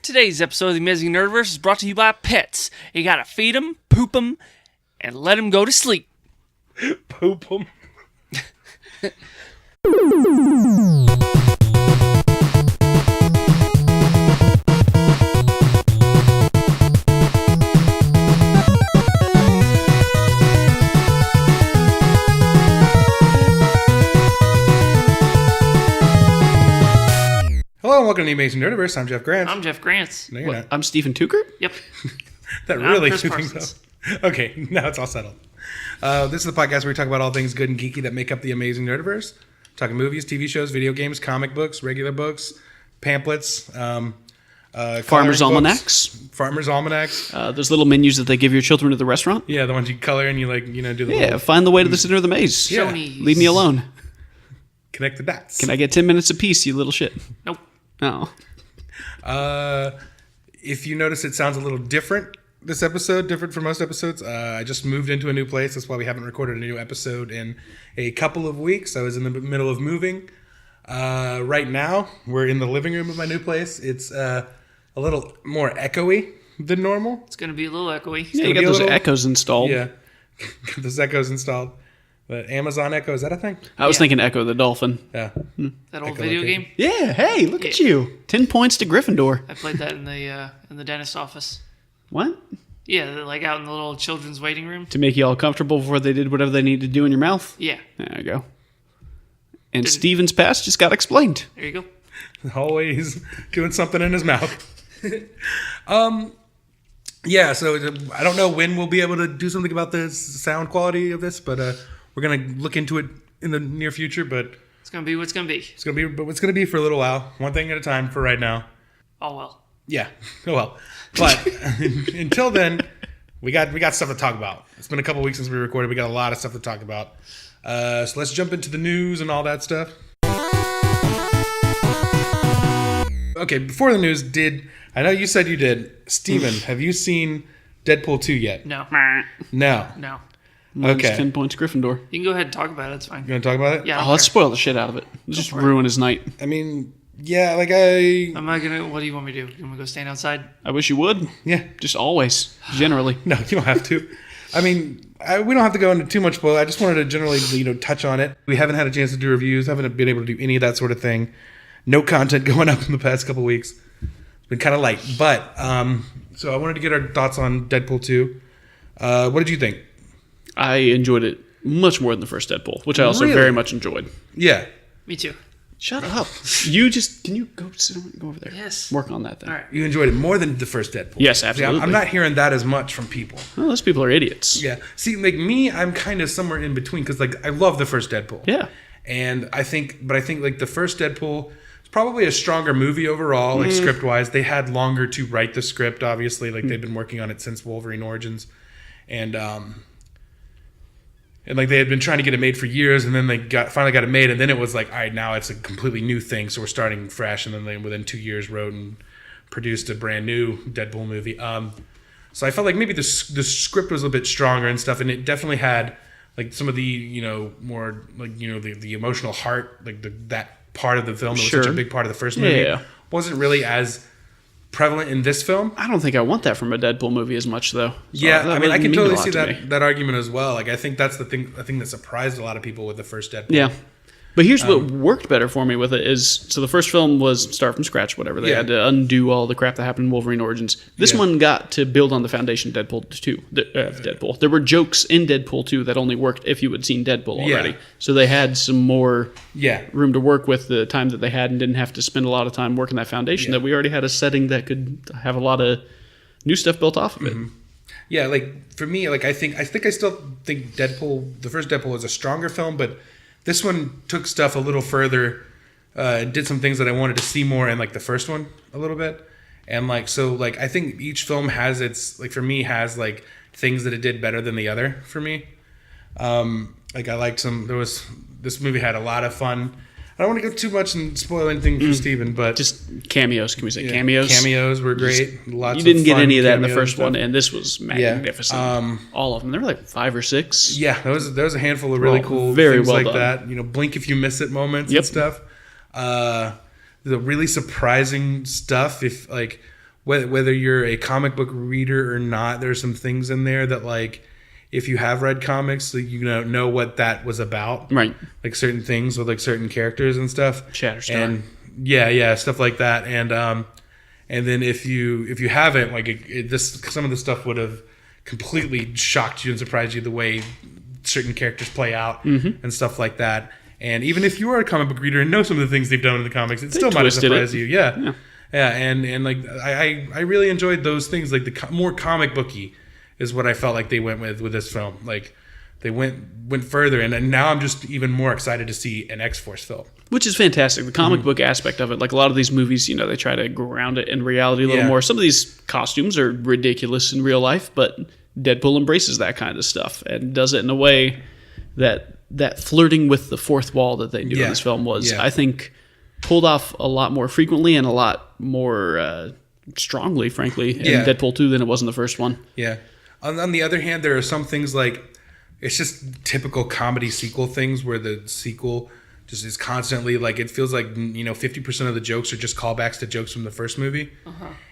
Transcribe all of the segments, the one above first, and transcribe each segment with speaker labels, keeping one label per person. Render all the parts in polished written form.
Speaker 1: Today's episode of the Amazing Nerdiverse is brought to you by pets. You gotta feed them, poop them, and let them go to sleep.
Speaker 2: Poop them. Hello and welcome to the Amazing Nerdiverse. I'm Jeff Grant.
Speaker 1: I'm Jeff Grants.
Speaker 2: No, you're not.
Speaker 3: I'm Stephen Tucker.
Speaker 1: Yep.
Speaker 2: That
Speaker 1: I'm
Speaker 2: really
Speaker 1: Chris
Speaker 2: threw things
Speaker 1: Parsons.
Speaker 2: up. Okay, now it's all settled. This is the podcast where we talk about all things good and geeky that make up the Amazing Nerdiverse. Talking movies, TV shows, video games, comic books, regular books, pamphlets,
Speaker 3: Farmer's
Speaker 2: coloring
Speaker 3: Almanacs.
Speaker 2: books, Farmer's Almanacs.
Speaker 3: Those little menus that they give your children at the restaurant.
Speaker 2: Yeah, the ones you color and you do the
Speaker 3: Yeah,
Speaker 2: little
Speaker 3: find the way to the center of the maze.
Speaker 2: Yeah.
Speaker 1: Shonies.
Speaker 3: Leave me alone.
Speaker 2: connect the dots.
Speaker 3: Can I get 10 minutes apiece, you little shit?
Speaker 1: Nope.
Speaker 3: Oh.
Speaker 2: If you notice, it sounds a little different this episode, different from most episodes. I just moved into a new place. That's why we haven't recorded a new episode in a couple of weeks. I was in the middle of moving. Right now, we're in the living room of my new place. It's a little more echoey than normal.
Speaker 1: It's gonna be a little echoey.
Speaker 3: Yeah, you
Speaker 2: be
Speaker 3: got
Speaker 2: a
Speaker 3: those
Speaker 2: little-
Speaker 3: echoes installed.
Speaker 2: Yeah, got those Echoes installed. The Amazon Echo, is that a thing?
Speaker 3: I was
Speaker 1: Yeah.
Speaker 3: thinking Echo the Dolphin.
Speaker 2: Yeah.
Speaker 1: That old
Speaker 2: Echo
Speaker 1: video
Speaker 2: location.
Speaker 1: game.
Speaker 3: Yeah, hey, look at you. 10 points to Gryffindor.
Speaker 1: I played that in the dentist office.
Speaker 3: What?
Speaker 1: Yeah, like out in the little children's waiting room.
Speaker 3: To make you all comfortable before they did whatever they needed to do in your mouth?
Speaker 1: Yeah,
Speaker 3: There you go. And Steven's past just got explained.
Speaker 1: there you go.
Speaker 2: Always doing something in his mouth. Yeah, so I don't know when we'll be able to do something about the sound quality of this, but we're gonna look into it in the near future. But
Speaker 1: It's gonna be what's gonna be.
Speaker 2: it's gonna be for a little while, one thing at a time. For right now,
Speaker 1: Oh well.
Speaker 2: yeah. Oh well, but until then, we got stuff to talk about. It's been a couple weeks since we recorded. We got a lot of stuff to talk about. So let's jump into the news and all that stuff. Okay, before the news, I know you said you did. Steven, have you seen Deadpool 2 yet?
Speaker 1: No.
Speaker 2: No.
Speaker 1: No.
Speaker 3: Mine's
Speaker 2: Okay.
Speaker 3: 10 points Gryffindor.
Speaker 1: You can go ahead and talk about it. It's fine.
Speaker 2: You want to talk about it?
Speaker 1: Yeah. I
Speaker 3: Oh,
Speaker 1: don't
Speaker 3: let's
Speaker 1: care.
Speaker 3: spoil the shit out of it. Let's just ruin his night.
Speaker 2: I mean, yeah, like I...
Speaker 1: Am I gonna? What do you want me to do? You want me to go stand outside?
Speaker 3: I wish you would.
Speaker 2: Yeah.
Speaker 3: Just always. Generally.
Speaker 2: No, you don't have to. I mean, we don't have to go into too much spoil. I just wanted to generally, touch on it. We haven't had a chance to do reviews. Haven't been able to do any of that sort of thing. No content going up in the past couple weeks. It's been kind of light. But, so I wanted to get our thoughts on Deadpool 2. What did you think?
Speaker 3: I enjoyed it much more than the first Deadpool, which I also
Speaker 2: Really?
Speaker 3: very much enjoyed.
Speaker 2: Yeah.
Speaker 1: Me too.
Speaker 3: Shut up. Can you go over there?
Speaker 1: Yes.
Speaker 3: Work on that then.
Speaker 1: All right.
Speaker 2: You enjoyed it more than the first Deadpool.
Speaker 3: Yes,
Speaker 2: See,
Speaker 3: absolutely.
Speaker 2: I'm not hearing that as much from people.
Speaker 3: Well, those people are idiots.
Speaker 2: Yeah. See, like me, I'm kind of somewhere in between because, I love the first Deadpool.
Speaker 3: Yeah.
Speaker 2: And I think the first Deadpool is probably a stronger movie overall, like script wise. They had longer to write the script, obviously. Like they've been working on it since Wolverine Origins, and like they had been trying to get it made for years, and then they finally got it made, and then it was like, all right, now it's a completely new thing, so we're starting fresh. And then they within 2 years wrote and produced a brand new Deadpool movie. So I felt like maybe the script was a bit stronger and stuff, and it definitely had like some of the more like the emotional heart, like that part of the film that was such a
Speaker 3: Sure.
Speaker 2: big part of the first movie
Speaker 3: Yeah.
Speaker 2: wasn't really as prevalent in this film.
Speaker 3: I don't think I want that from a Deadpool movie as much, though.
Speaker 2: Yeah,
Speaker 3: that
Speaker 2: I mean, I
Speaker 3: really
Speaker 2: can
Speaker 3: mean a
Speaker 2: totally
Speaker 3: lot
Speaker 2: see
Speaker 3: to me.
Speaker 2: that argument as well. Like, I think that's the thing that surprised a lot of people with the first Deadpool.
Speaker 3: Yeah. But here's what worked better for me with it is, so the first film was start from scratch, whatever. They
Speaker 2: Yeah.
Speaker 3: had to undo all the crap that happened in Wolverine Origins. This
Speaker 2: Yeah.
Speaker 3: one got to build on the foundation of Deadpool 2. Deadpool. There were jokes in Deadpool 2 that only worked if you had seen Deadpool already.
Speaker 2: Yeah.
Speaker 3: So they had some more
Speaker 2: Yeah.
Speaker 3: room to work with the time that they had and didn't have to spend a lot of time working that foundation,
Speaker 2: Yeah.
Speaker 3: that we already had a setting that could have a lot of new stuff built off of it.
Speaker 2: Yeah, like for me, like I still think the first Deadpool was a stronger film, but this one took stuff a little further, and did some things that I wanted to see more in like the first one a little bit, and I think each film has has like things that it did better than the other for me. Like I liked this movie had a lot of fun. I don't want to go too much and spoil anything for Steven, but
Speaker 3: Just cameos. Can we say
Speaker 2: yeah,
Speaker 3: cameos?
Speaker 2: Cameos were great. Lots
Speaker 3: You didn't
Speaker 2: of
Speaker 3: get
Speaker 2: fun
Speaker 3: any of that in the
Speaker 2: cameo
Speaker 3: first
Speaker 2: stuff.
Speaker 3: one, and this was magnificent. All of them. There were like 5 or 6.
Speaker 2: Yeah, there was a handful of really
Speaker 3: Well,
Speaker 2: cool
Speaker 3: very
Speaker 2: things
Speaker 3: well
Speaker 2: like
Speaker 3: done.
Speaker 2: that. Blink if you miss it moments
Speaker 3: Yep.
Speaker 2: and stuff. The really surprising stuff. If whether you're a comic book reader or not, there's some things in there that like if you have read comics, you know what that was about,
Speaker 3: Right.
Speaker 2: Like certain things with like certain characters and stuff.
Speaker 3: Shatterstar.
Speaker 2: And yeah, stuff like that. And then if you haven't, like some of the stuff would have completely shocked you and surprised you the way certain characters play out and stuff like that. And even if you are a comic book reader and know some of the things they've done in the comics, it still might have surprised you. Yeah. And like I really enjoyed those things. Like the more comic booky is what I felt like they went with this film. Like they went further, and now I'm just even more excited to see an X-Force film.
Speaker 3: Which is fantastic. The comic book aspect of it, like a lot of these movies, they try to ground it in reality a little more. Some of these costumes are ridiculous in real life, but Deadpool embraces that kind of stuff and does it in a way that flirting with the fourth wall that they do in this film was, I think, pulled off a lot more frequently and a lot more strongly, frankly, in Deadpool 2 than it was in the first one.
Speaker 2: Yeah. On the other hand, there are some things like it's just typical comedy sequel things where the sequel just is constantly like it feels like 50% of the jokes are just callbacks to jokes from the first movie,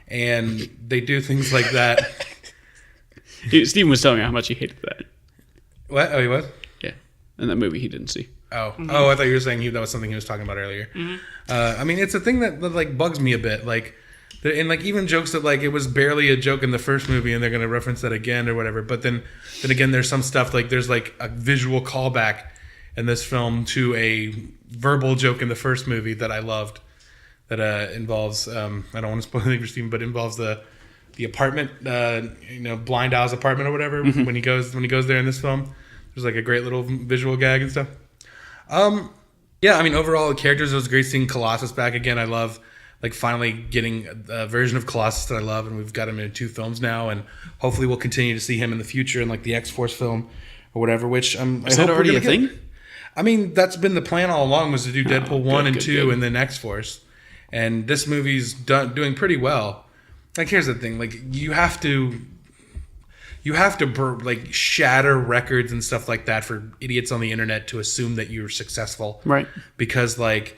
Speaker 2: and they do things like that.
Speaker 3: Steven was telling me how much he hated that.
Speaker 2: What? Oh, he was?
Speaker 3: Yeah, in that movie he didn't see.
Speaker 2: Oh, I thought you were saying that was something he was talking about earlier. I mean, it's a thing that like bugs me a bit, like. And like even jokes that like it was barely a joke in the first movie and they're going to reference that again or whatever. But then again, there's some stuff like there's like a visual callback in this film to a verbal joke in the first movie that I loved that involves, I don't want to spoil anything for Steven, but involves the apartment, Blind Owl's apartment or whatever when he goes there in this film. There's like a great little visual gag and stuff. Yeah, I mean, overall, the characters, it was great seeing Colossus back again. I love like finally getting a version of Colossus that I love, and we've got him in 2 films now, and hopefully we'll continue to see him in the future in like the X-Force film or whatever, which
Speaker 3: is that already a thing?
Speaker 2: I mean, that's been the plan all along, was to do Deadpool 1 and 2 and then X-Force. And this movie's doing pretty well. Like, here's the thing. Like, you have to like shatter records and stuff like that for idiots on the internet to assume that you're successful.
Speaker 3: Right.
Speaker 2: Because, like,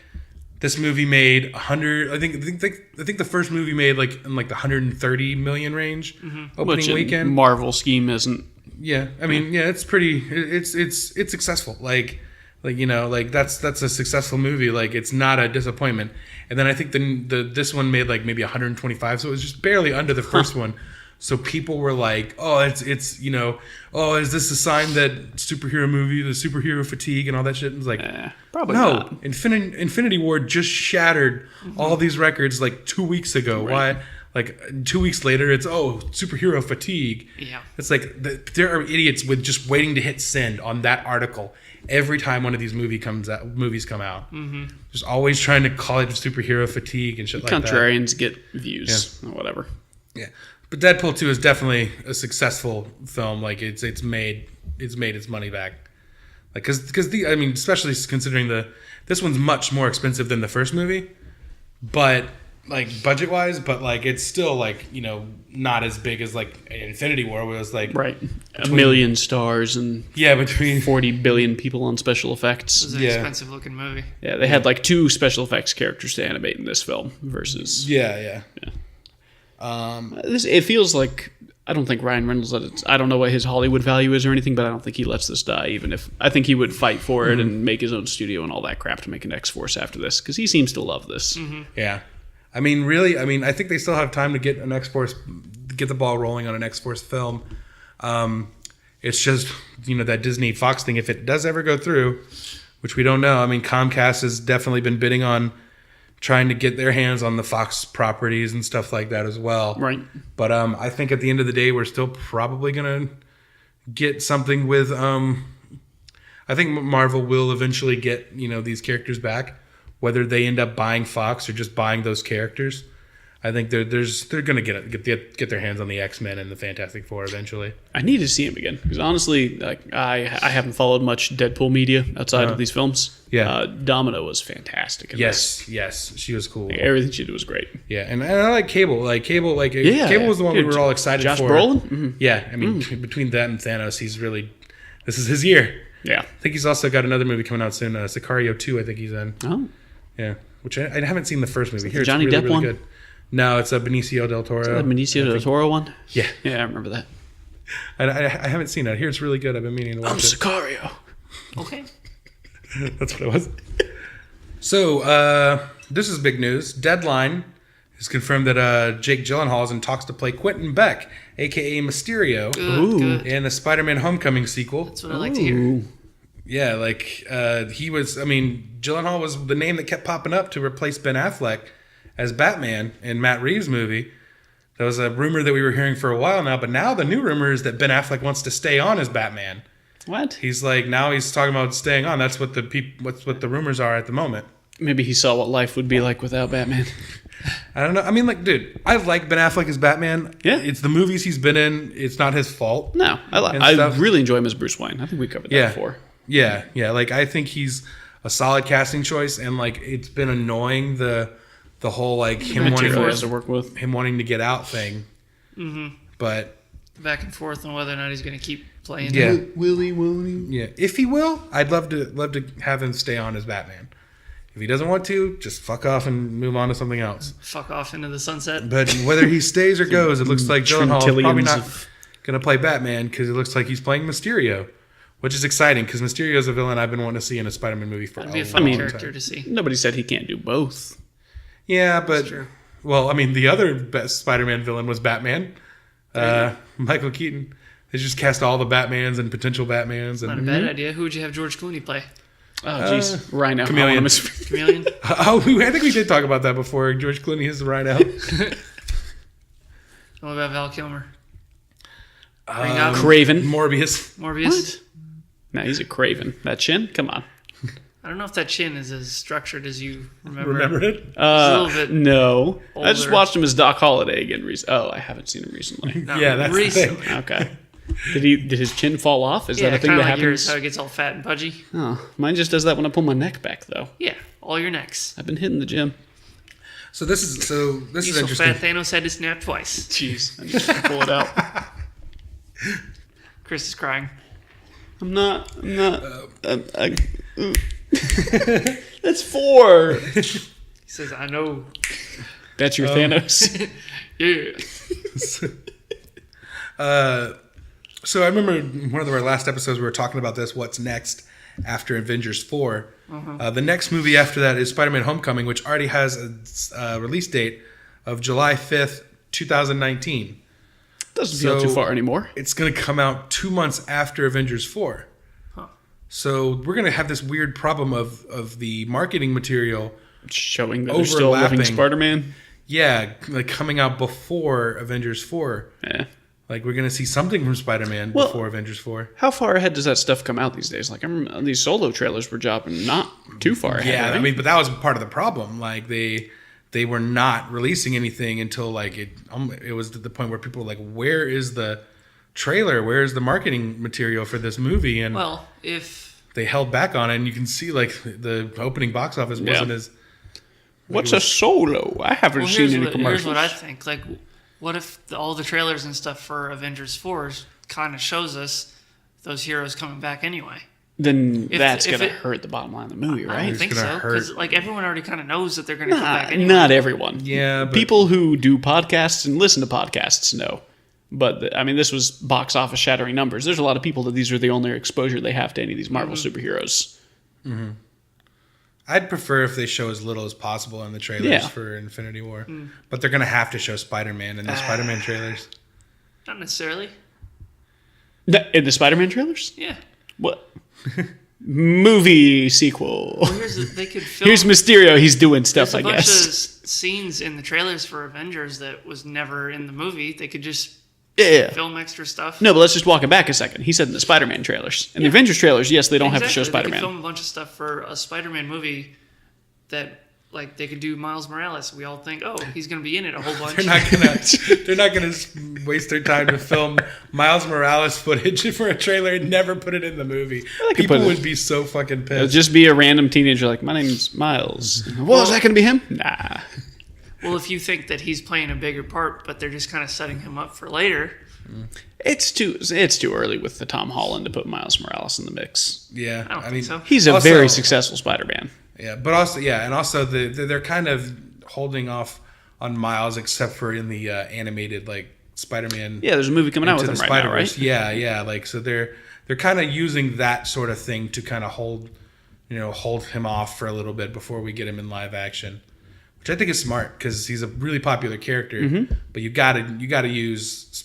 Speaker 2: this movie made 100. I think the first movie made like in like the 130 million range opening weekend.
Speaker 3: Marvel scheme isn't.
Speaker 2: Yeah, I mean, it's pretty. It's successful. Like that's a successful movie. Like it's not a disappointment. And then I think this one made like maybe 125, so it was just barely under the first one. So people were like, "Oh, it's is this a sign that superhero movie, the superhero fatigue and all that shit?" And it's like,
Speaker 3: probably
Speaker 2: no.
Speaker 3: not.
Speaker 2: Infinity War just shattered all these records like 2 weeks ago.
Speaker 3: Right.
Speaker 2: Why? Like 2 weeks later, it's superhero fatigue.
Speaker 1: Yeah.
Speaker 2: It's like there are idiots with just waiting to hit send on that article every time one of these movies come out. Just always trying to call it superhero fatigue and shit like that.
Speaker 3: Contrarians get views or whatever.
Speaker 2: Yeah. But Deadpool 2 is definitely a successful film. Like it's made its money back. Like because especially considering this one's much more expensive than the first movie, but like budget wise, but like it's still like not as big as like Infinity War, where it was like
Speaker 3: right 1 million stars and
Speaker 2: between
Speaker 3: 40 billion people on special effects.
Speaker 1: It was an expensive looking movie.
Speaker 3: Yeah, they had like 2 special effects characters to animate in this film versus
Speaker 2: yeah.
Speaker 3: It feels like I don't think Ryan Reynolds. I don't know what his Hollywood value is or anything, but I don't think he lets this die. Even if I think he would fight for it and make his own studio and all that crap to make an X-Force after this, because he seems to love this.
Speaker 2: Yeah, I mean, really, I think they still have time to get an X-Force, get the ball rolling on an X-Force film. It's just that Disney Fox thing. If it does ever go through, which we don't know. I mean, Comcast has definitely been bidding on trying to get their hands on the Fox properties and stuff like that as well.
Speaker 3: Right.
Speaker 2: But I think at the end of the day, we're still probably going to get something with... I think Marvel will eventually get, these characters back, whether they end up buying Fox or just buying those characters. I think they're going to get their hands on the X-Men and the Fantastic Four eventually.
Speaker 3: I need to see him again because honestly, like I haven't followed much Deadpool media outside of these films.
Speaker 2: Yeah,
Speaker 3: Domino was fantastic.
Speaker 2: Yes, she was cool.
Speaker 3: Like, everything she did was great.
Speaker 2: Yeah, and I like Cable. Cable was the one we were all excited
Speaker 3: Josh
Speaker 2: for.
Speaker 3: Josh Brolin. Mm-hmm.
Speaker 2: Yeah, I mean between that and Thanos, this is his year.
Speaker 3: Yeah,
Speaker 2: I think he's also got another movie coming out soon. Sicario 2, I think he's in.
Speaker 3: Oh,
Speaker 2: yeah, which I haven't seen the first movie. Here,
Speaker 3: Johnny
Speaker 2: it's really,
Speaker 3: Depp
Speaker 2: really
Speaker 3: one?
Speaker 2: good. No, it's a Benicio del Toro.
Speaker 3: The Benicio del Toro one?
Speaker 2: Yeah.
Speaker 3: Yeah, I remember that.
Speaker 2: I haven't seen it. I hear it's really good. I've been meaning to watch it.
Speaker 3: Sicario.
Speaker 1: Okay.
Speaker 2: That's what it was. So, this is big news. Deadline has confirmed that Jake Gyllenhaal is in talks to play Quentin Beck, a.k.a. Mysterio,
Speaker 1: Good.
Speaker 2: in the SpiderMan Homecoming sequel.
Speaker 1: That's what I like to hear.
Speaker 2: Yeah, like, Gyllenhaal was the name that kept popping up to replace Ben Affleck as Batman in Matt Reeves' movie. That was a rumor that we were hearing for a while now, but now the new rumor is that Ben Affleck wants to stay on as Batman.
Speaker 3: What?
Speaker 2: He's talking about staying on. That's what the rumors are at the moment.
Speaker 3: Maybe he saw what life would be like without Batman.
Speaker 2: I don't know. I mean, like, dude, I like Ben Affleck as Batman.
Speaker 3: Yeah.
Speaker 2: It's the movies he's been in. It's not his fault.
Speaker 3: No, I really enjoy him as Bruce Wayne. I think we covered that before.
Speaker 2: Yeah. Like, I think he's a solid casting choice, and like, it's been annoying the whole like him wanting to get out thing. Mm-hmm. But
Speaker 1: back and forth on whether or not he's going to keep playing.
Speaker 2: Yeah,
Speaker 3: will he?
Speaker 2: Yeah, if he will, I'd love to have him stay on as Batman. If he doesn't want to, just fuck off and move on to something else.
Speaker 1: Fuck off into the sunset.
Speaker 2: But whether he stays or goes, it looks like Gyllenhaal is probably not going to play Batman because it looks like he's playing Mysterio, which is exciting because Mysterio is a villain I've been wanting to see in a Spider-Man movie for a long time.
Speaker 1: That'd be a fun character to see.
Speaker 3: Nobody said he can't do both.
Speaker 2: Yeah, but well, I mean, the other best Spider-Man villain was Batman, Michael Keaton. They just cast all the Batmans and potential Batmans. And,
Speaker 1: Not a bad idea. Who would you have George Clooney play?
Speaker 3: Oh, jeez. Rhino.
Speaker 2: Chameleon.
Speaker 1: Chameleon?
Speaker 2: I think we did talk about that before. George Clooney is the Rhino.
Speaker 1: What about Val Kilmer?
Speaker 3: Craven.
Speaker 2: Morbius.
Speaker 3: What? No, he's a Craven. That chin? Come on.
Speaker 1: I don't know if that chin is as structured as you remember.
Speaker 2: Remember it?
Speaker 1: a little bit
Speaker 3: no.
Speaker 1: older.
Speaker 3: I just watched him as Doc Holliday again recently. Oh, I haven't seen him recently.
Speaker 1: Not
Speaker 2: Yeah, that's the
Speaker 1: recently.
Speaker 2: thing.
Speaker 3: Okay. Did his chin fall off? Is that a thing
Speaker 1: kinda
Speaker 3: that
Speaker 1: like
Speaker 3: happens?
Speaker 1: yours, how it gets all fat and pudgy.
Speaker 3: Oh, mine just does that when I pull my neck back, though.
Speaker 1: Yeah, all your necks.
Speaker 3: I've been hitting the gym.
Speaker 2: So this is
Speaker 1: He's
Speaker 2: interesting.
Speaker 1: so fat Thanos had to snap twice.
Speaker 3: Jeez. I need to pull it out.
Speaker 1: Chris is crying.
Speaker 3: I'm not. That's 4.
Speaker 1: He says, I know.
Speaker 3: That's your Thanos.
Speaker 1: Yeah.
Speaker 2: So I remember one of our last episodes we were talking about this. What's next after Avengers 4? The next movie after that is SpiderMan Homecoming, which already has a release date of July 5th, 2019.
Speaker 3: Doesn't feel too far anymore.
Speaker 2: It's going to come out 2 months after Avengers 4. So we're going to have this weird problem of the marketing material
Speaker 3: showing that there's still a living Spider-Man.
Speaker 2: Yeah, like coming out before Avengers 4.
Speaker 3: Yeah.
Speaker 2: Like we're going to see something from Spider-Man before Avengers 4.
Speaker 3: How far ahead does that stuff come out these days? Like I remember these solo trailers were dropping not too far ahead.
Speaker 2: Yeah,
Speaker 3: right?
Speaker 2: I mean, but that was part of the problem. Like they were not releasing anything until like it was to the point where people were like, where is the trailer? Where is the marketing material for this movie? And
Speaker 1: if
Speaker 2: they held back on it, and you can see like the opening box office wasn't as.
Speaker 3: What's a solo? I haven't seen any commercials.
Speaker 1: Here's what I think. Like, what if all the trailers and stuff for Avengers 4 kind of shows us those heroes coming back anyway?
Speaker 3: Then that's going to hurt the bottom line of the movie, right?
Speaker 1: I don't think so. Because like everyone already kind of knows that they're going to come back anyway.
Speaker 3: Not everyone.
Speaker 2: Yeah. But
Speaker 3: people who do podcasts and listen to podcasts know. But, I mean, this was box office shattering numbers. There's a lot of people that these are the only exposure they have to any of these Marvel superheroes.
Speaker 2: Mm-hmm. I'd prefer if they show as little as possible in the trailers for Infinity War. But they're going to have to show Spider-Man in the Spider-Man trailers.
Speaker 1: Not necessarily.
Speaker 3: In the Spider-Man trailers?
Speaker 1: Yeah.
Speaker 3: What? Movie sequel.
Speaker 1: Well, they could film.
Speaker 3: Here's Mysterio. He's doing stuff, I guess.
Speaker 1: There's a bunch of scenes in the trailers for Avengers that was never in the movie. They could just film extra stuff.
Speaker 3: No, but let's just walk it back a second. He said in the Spider-Man trailers. In the Avengers trailers, yes, they don't have to show Spider-Man.
Speaker 1: They could film a bunch of stuff for a Spider-Man movie that, like, they could do Miles Morales. We all think, oh, he's going to be in it a whole bunch.
Speaker 2: They're not gonna waste their time to film Miles Morales footage for a trailer and never put it in the movie. People would be so fucking pissed.
Speaker 3: It'll just be a random teenager like, my name's Miles. Well, is that going to be him? Nah.
Speaker 1: Well, if you think that he's playing a bigger part, but they're just kind of setting him up for later.
Speaker 3: It's too early with the Tom Holland to put Miles Morales in the mix.
Speaker 2: Yeah,
Speaker 1: I don't think so.
Speaker 3: He's a very successful Spider-Man.
Speaker 2: Yeah, but also, and also they're kind of holding off on Miles, except for in the animated like Spider-Man.
Speaker 3: Yeah, there's a movie coming out
Speaker 2: Into
Speaker 3: with
Speaker 2: the
Speaker 3: him right now,
Speaker 2: Spider-Verse.
Speaker 3: right?
Speaker 2: Yeah. Like so, they're kind of using that sort of thing to kind of hold him off for a little bit before we get him in live action, which I think is smart because he's a really popular character.
Speaker 3: Mm-hmm.
Speaker 2: But you gotta use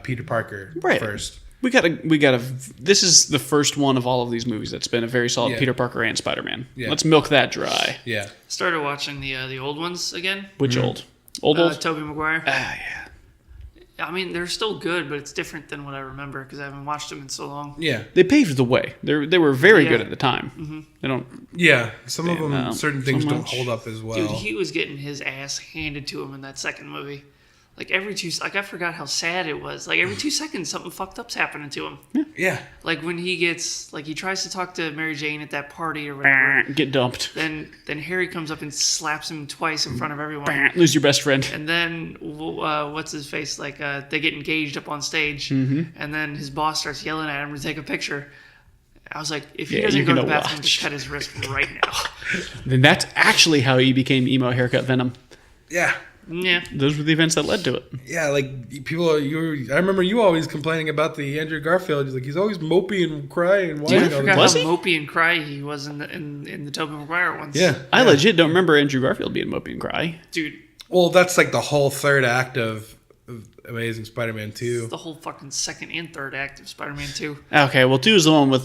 Speaker 2: Peter Parker first.
Speaker 3: We gotta. This is the first one of all of these movies that's been a very solid
Speaker 2: Yeah.
Speaker 3: Peter Parker and Spider-Man.
Speaker 2: Yeah.
Speaker 3: Let's milk that dry.
Speaker 2: Yeah.
Speaker 1: Started watching the old ones again.
Speaker 3: Which old? Old?
Speaker 1: Tobey Maguire.
Speaker 3: Ah, yeah.
Speaker 1: I mean, they're still good, but it's different than what I remember because I haven't watched them in so long.
Speaker 2: Yeah.
Speaker 3: They paved the way. They were very good at the time.
Speaker 1: Mm-hmm.
Speaker 3: They don't.
Speaker 2: Yeah. Some of them,
Speaker 3: out
Speaker 2: certain things
Speaker 3: so
Speaker 2: don't
Speaker 3: much.
Speaker 2: hold up as well.
Speaker 1: Dude, he was getting his ass handed to him in that second movie. Like I forgot how sad it was. Like every 2 seconds, something fucked up's happening to him.
Speaker 2: Yeah.
Speaker 1: Like when he tries to talk to Mary Jane at that party or whatever.
Speaker 3: Get dumped.
Speaker 1: Then Harry comes up and slaps him twice in front of everyone.
Speaker 3: Lose your best friend.
Speaker 1: And then what's his face? Like they get engaged up on stage,
Speaker 3: Mm-hmm.
Speaker 1: and then his boss starts yelling at him to take a picture. I was like, if he
Speaker 3: Yeah,
Speaker 1: doesn't
Speaker 3: you're
Speaker 1: go to the
Speaker 3: gonna
Speaker 1: bathroom,
Speaker 3: watch.
Speaker 1: just cut his wrist right now.
Speaker 3: Then that's actually how he became emo haircut Venom.
Speaker 2: Yeah.
Speaker 1: Yeah.
Speaker 3: Those were the events that led to it.
Speaker 2: Yeah, like people. I remember you always complaining about the Andrew Garfield. He's always mopey and crying and
Speaker 1: Dude, I
Speaker 2: whining. all the
Speaker 1: forgot
Speaker 2: time.
Speaker 1: how
Speaker 3: Was he?
Speaker 1: mopey and cry he was in the Tobey Maguire ones.
Speaker 2: Yeah,
Speaker 3: I legit don't remember Andrew Garfield being mopey and cry.
Speaker 1: Dude,
Speaker 2: Well, that's like the whole third act of Amazing Spider-Man 2.
Speaker 1: the whole fucking second and third act of Spider-Man 2.
Speaker 3: Okay, well, 2 is the one with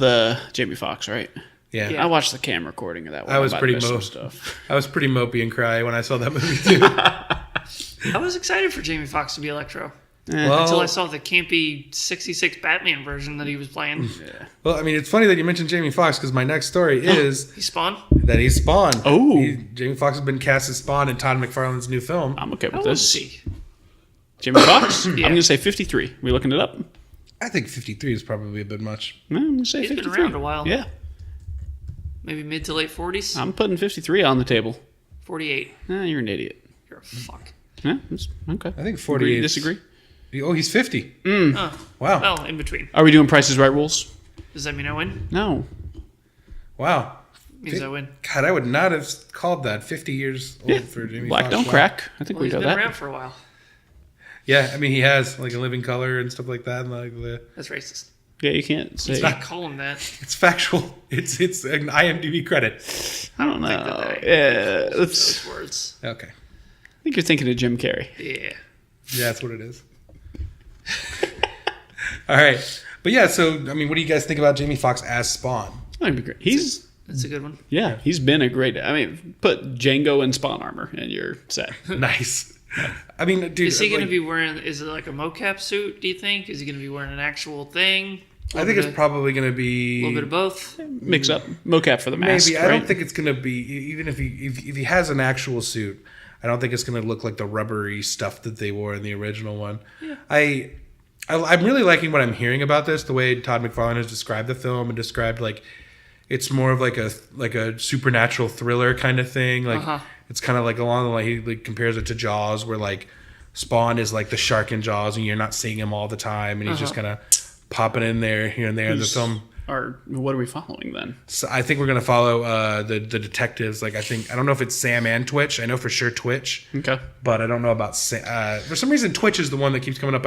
Speaker 3: Jamie Foxx, right?
Speaker 2: Yeah.
Speaker 1: Yeah.
Speaker 3: I watched the cam recording of that one.
Speaker 2: I was
Speaker 3: might
Speaker 2: pretty
Speaker 3: have missed some
Speaker 2: mo-
Speaker 3: stuff.
Speaker 2: I was pretty mopey and cry when I saw that movie too.
Speaker 1: I was excited for Jamie Foxx to be Electro
Speaker 2: Well,
Speaker 1: until I saw the campy '66 Batman version that he was playing.
Speaker 2: well, I mean, it's funny that you mentioned Jamie Foxx because my next story is
Speaker 1: He spawned.
Speaker 2: that he's Spawn.
Speaker 3: Oh.
Speaker 2: Jamie Foxx has been cast as Spawn in Todd McFarlane's new film.
Speaker 3: I'm okay
Speaker 1: How
Speaker 3: with
Speaker 1: old is
Speaker 3: this.
Speaker 1: he?
Speaker 3: Jamie Foxx?
Speaker 1: Yeah.
Speaker 3: I'm going to say 53. We looking it up?
Speaker 2: I think 53 is probably a bit much.
Speaker 3: No, I'm going to say
Speaker 1: He's been
Speaker 3: 53.
Speaker 1: around a while.
Speaker 3: Yeah,
Speaker 1: Maybe mid to late 40s.
Speaker 3: I'm putting 53 on the table.
Speaker 1: 48.
Speaker 3: Nah, you're an idiot.
Speaker 1: You're a fuck.
Speaker 3: Yeah, okay.
Speaker 2: I think
Speaker 3: Agree,
Speaker 2: 48.
Speaker 3: disagree?
Speaker 2: Oh, he's 50.
Speaker 1: Oh,
Speaker 2: Wow.
Speaker 1: well, in between.
Speaker 3: Are we doing Price is Right rules?
Speaker 1: Does that mean I win?
Speaker 3: No.
Speaker 2: Wow.
Speaker 1: Means I win.
Speaker 2: God, I would not have called that 50 years old for Jamie
Speaker 3: Black
Speaker 2: Foxx.
Speaker 3: don't
Speaker 2: Wow.
Speaker 3: crack. I think
Speaker 1: Well,
Speaker 3: we
Speaker 1: he's
Speaker 3: know
Speaker 1: been around
Speaker 3: that.
Speaker 1: for a while.
Speaker 2: Yeah, I mean, he has like a living color and stuff like that. And like
Speaker 1: That's racist.
Speaker 3: Yeah, you can't say.
Speaker 1: You can't call him that.
Speaker 2: it's factual. It's an IMDb credit.
Speaker 3: I don't know.
Speaker 1: think that
Speaker 3: Yeah,
Speaker 1: Those words.
Speaker 2: Okay.
Speaker 3: I think you're thinking of Jim Carrey.
Speaker 1: Yeah.
Speaker 2: Yeah, that's what it is. All right. But yeah, so I mean, what do you guys think about Jamie Foxx as Spawn?
Speaker 3: That'd be great. He's
Speaker 1: That's a good one.
Speaker 3: he's been a great. I mean, put Django in Spawn armor and you're set.
Speaker 2: Nice. I mean, dude,
Speaker 1: Is he going to
Speaker 2: like,
Speaker 1: be wearing, is it like a mocap suit, do you think? Is he going to be wearing an actual thing?
Speaker 2: I think it's probably going to
Speaker 1: A
Speaker 2: be
Speaker 1: little bit of both.
Speaker 3: Mix up mocap for the mask.
Speaker 2: maybe. I
Speaker 3: right?
Speaker 2: don't think it's going to be even if he has an actual suit. I don't think it's going to look like the rubbery stuff that they wore in the original one.
Speaker 1: Yeah.
Speaker 2: I'm really liking what I'm hearing about this. The way Todd McFarlane has described the film and described like it's more of like a supernatural thriller kind of thing. Like it's kind of like along the line he like compares it to Jaws, where like Spawn is like the shark in Jaws, and you're not seeing him all the time, and he's just kind of popping in there here and there in the film.
Speaker 3: Or what are we following then?
Speaker 2: So I think we're gonna follow the detectives. Like I don't know if it's Sam and Twitch. I know for sure Twitch,
Speaker 3: Okay.
Speaker 2: but I don't know about Sam. For some reason, Twitch is the one that keeps coming up.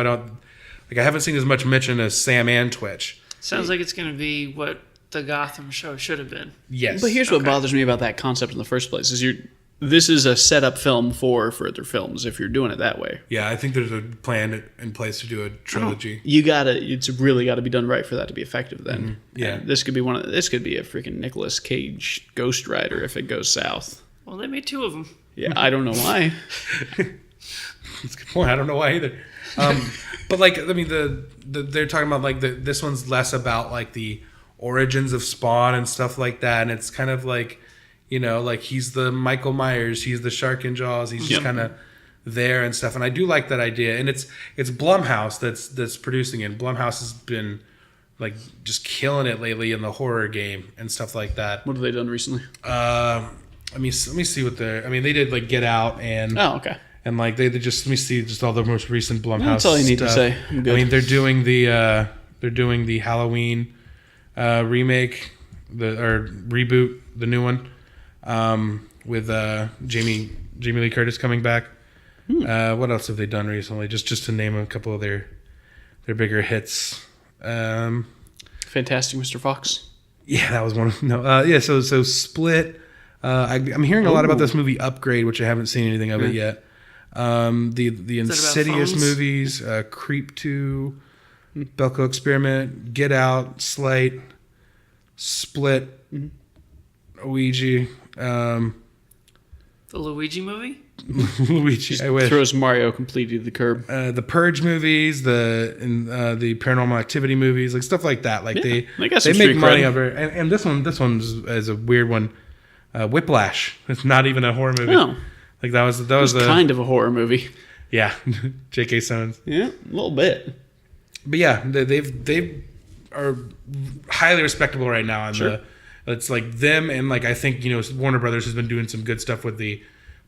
Speaker 2: I haven't seen as much mention as Sam and Twitch.
Speaker 1: Sounds like it's going to be what the Gotham show should have been.
Speaker 2: Yes,
Speaker 3: But here's what bothers me about that concept in the first place: is this is a setup film for further films. If you're doing it that way,
Speaker 2: yeah, I think there's a plan in place to do a trilogy.
Speaker 3: it's really got to be done right for that to be effective. Then,
Speaker 2: Yeah.
Speaker 3: And this could be this could be a freaking Nicolas Cage Ghost Rider if it goes south.
Speaker 1: Well, they made 2 of them.
Speaker 3: Yeah, I don't know why.
Speaker 2: That's a good point. I don't know why either. But like, I mean, they're talking about like this one's less about like the origins of Spawn and stuff like that, and it's kind of like, you know, like he's the Michael Myers, he's the shark in Jaws, he's just kind of there and stuff. And I do like that idea. And it's Blumhouse that's producing it. Blumhouse has been like just killing it lately in the horror game and stuff like that.
Speaker 3: What have they done recently?
Speaker 2: I mean, let me see what they did like Get Out and.
Speaker 3: Oh, okay.
Speaker 2: And like they just let me see just all the most recent Blumhouse.
Speaker 3: That's all you need to
Speaker 2: stuff.
Speaker 3: say. I'm good.
Speaker 2: I mean they're doing the Halloween remake or reboot, the new one with Jamie Lee Curtis coming back. What else have they done recently? Just to name a couple of their bigger hits.
Speaker 3: Fantastic Mr. Fox.
Speaker 2: Yeah, that was one of So Split. I'm hearing a lot about this movie Upgrade, which I haven't seen anything of it yet. The Insidious movies, Creep 2, Belko Experiment, Get Out, Slight, Split, Ouija.
Speaker 1: The Luigi movie?
Speaker 2: Luigi, I wish.
Speaker 3: Throws Mario completely to the curb.
Speaker 2: The Purge movies, the Paranormal Activity movies, like stuff like that. Like they make money of it. And this one is a weird one. Whiplash. It's not even a horror movie.
Speaker 3: No.
Speaker 2: Like that was
Speaker 3: kind of a horror movie.
Speaker 2: Yeah, J.K. Simmons.
Speaker 3: Yeah, a little bit.
Speaker 2: But yeah, they are highly respectable right now. It's like them and like I think Warner Brothers has been doing some good stuff with the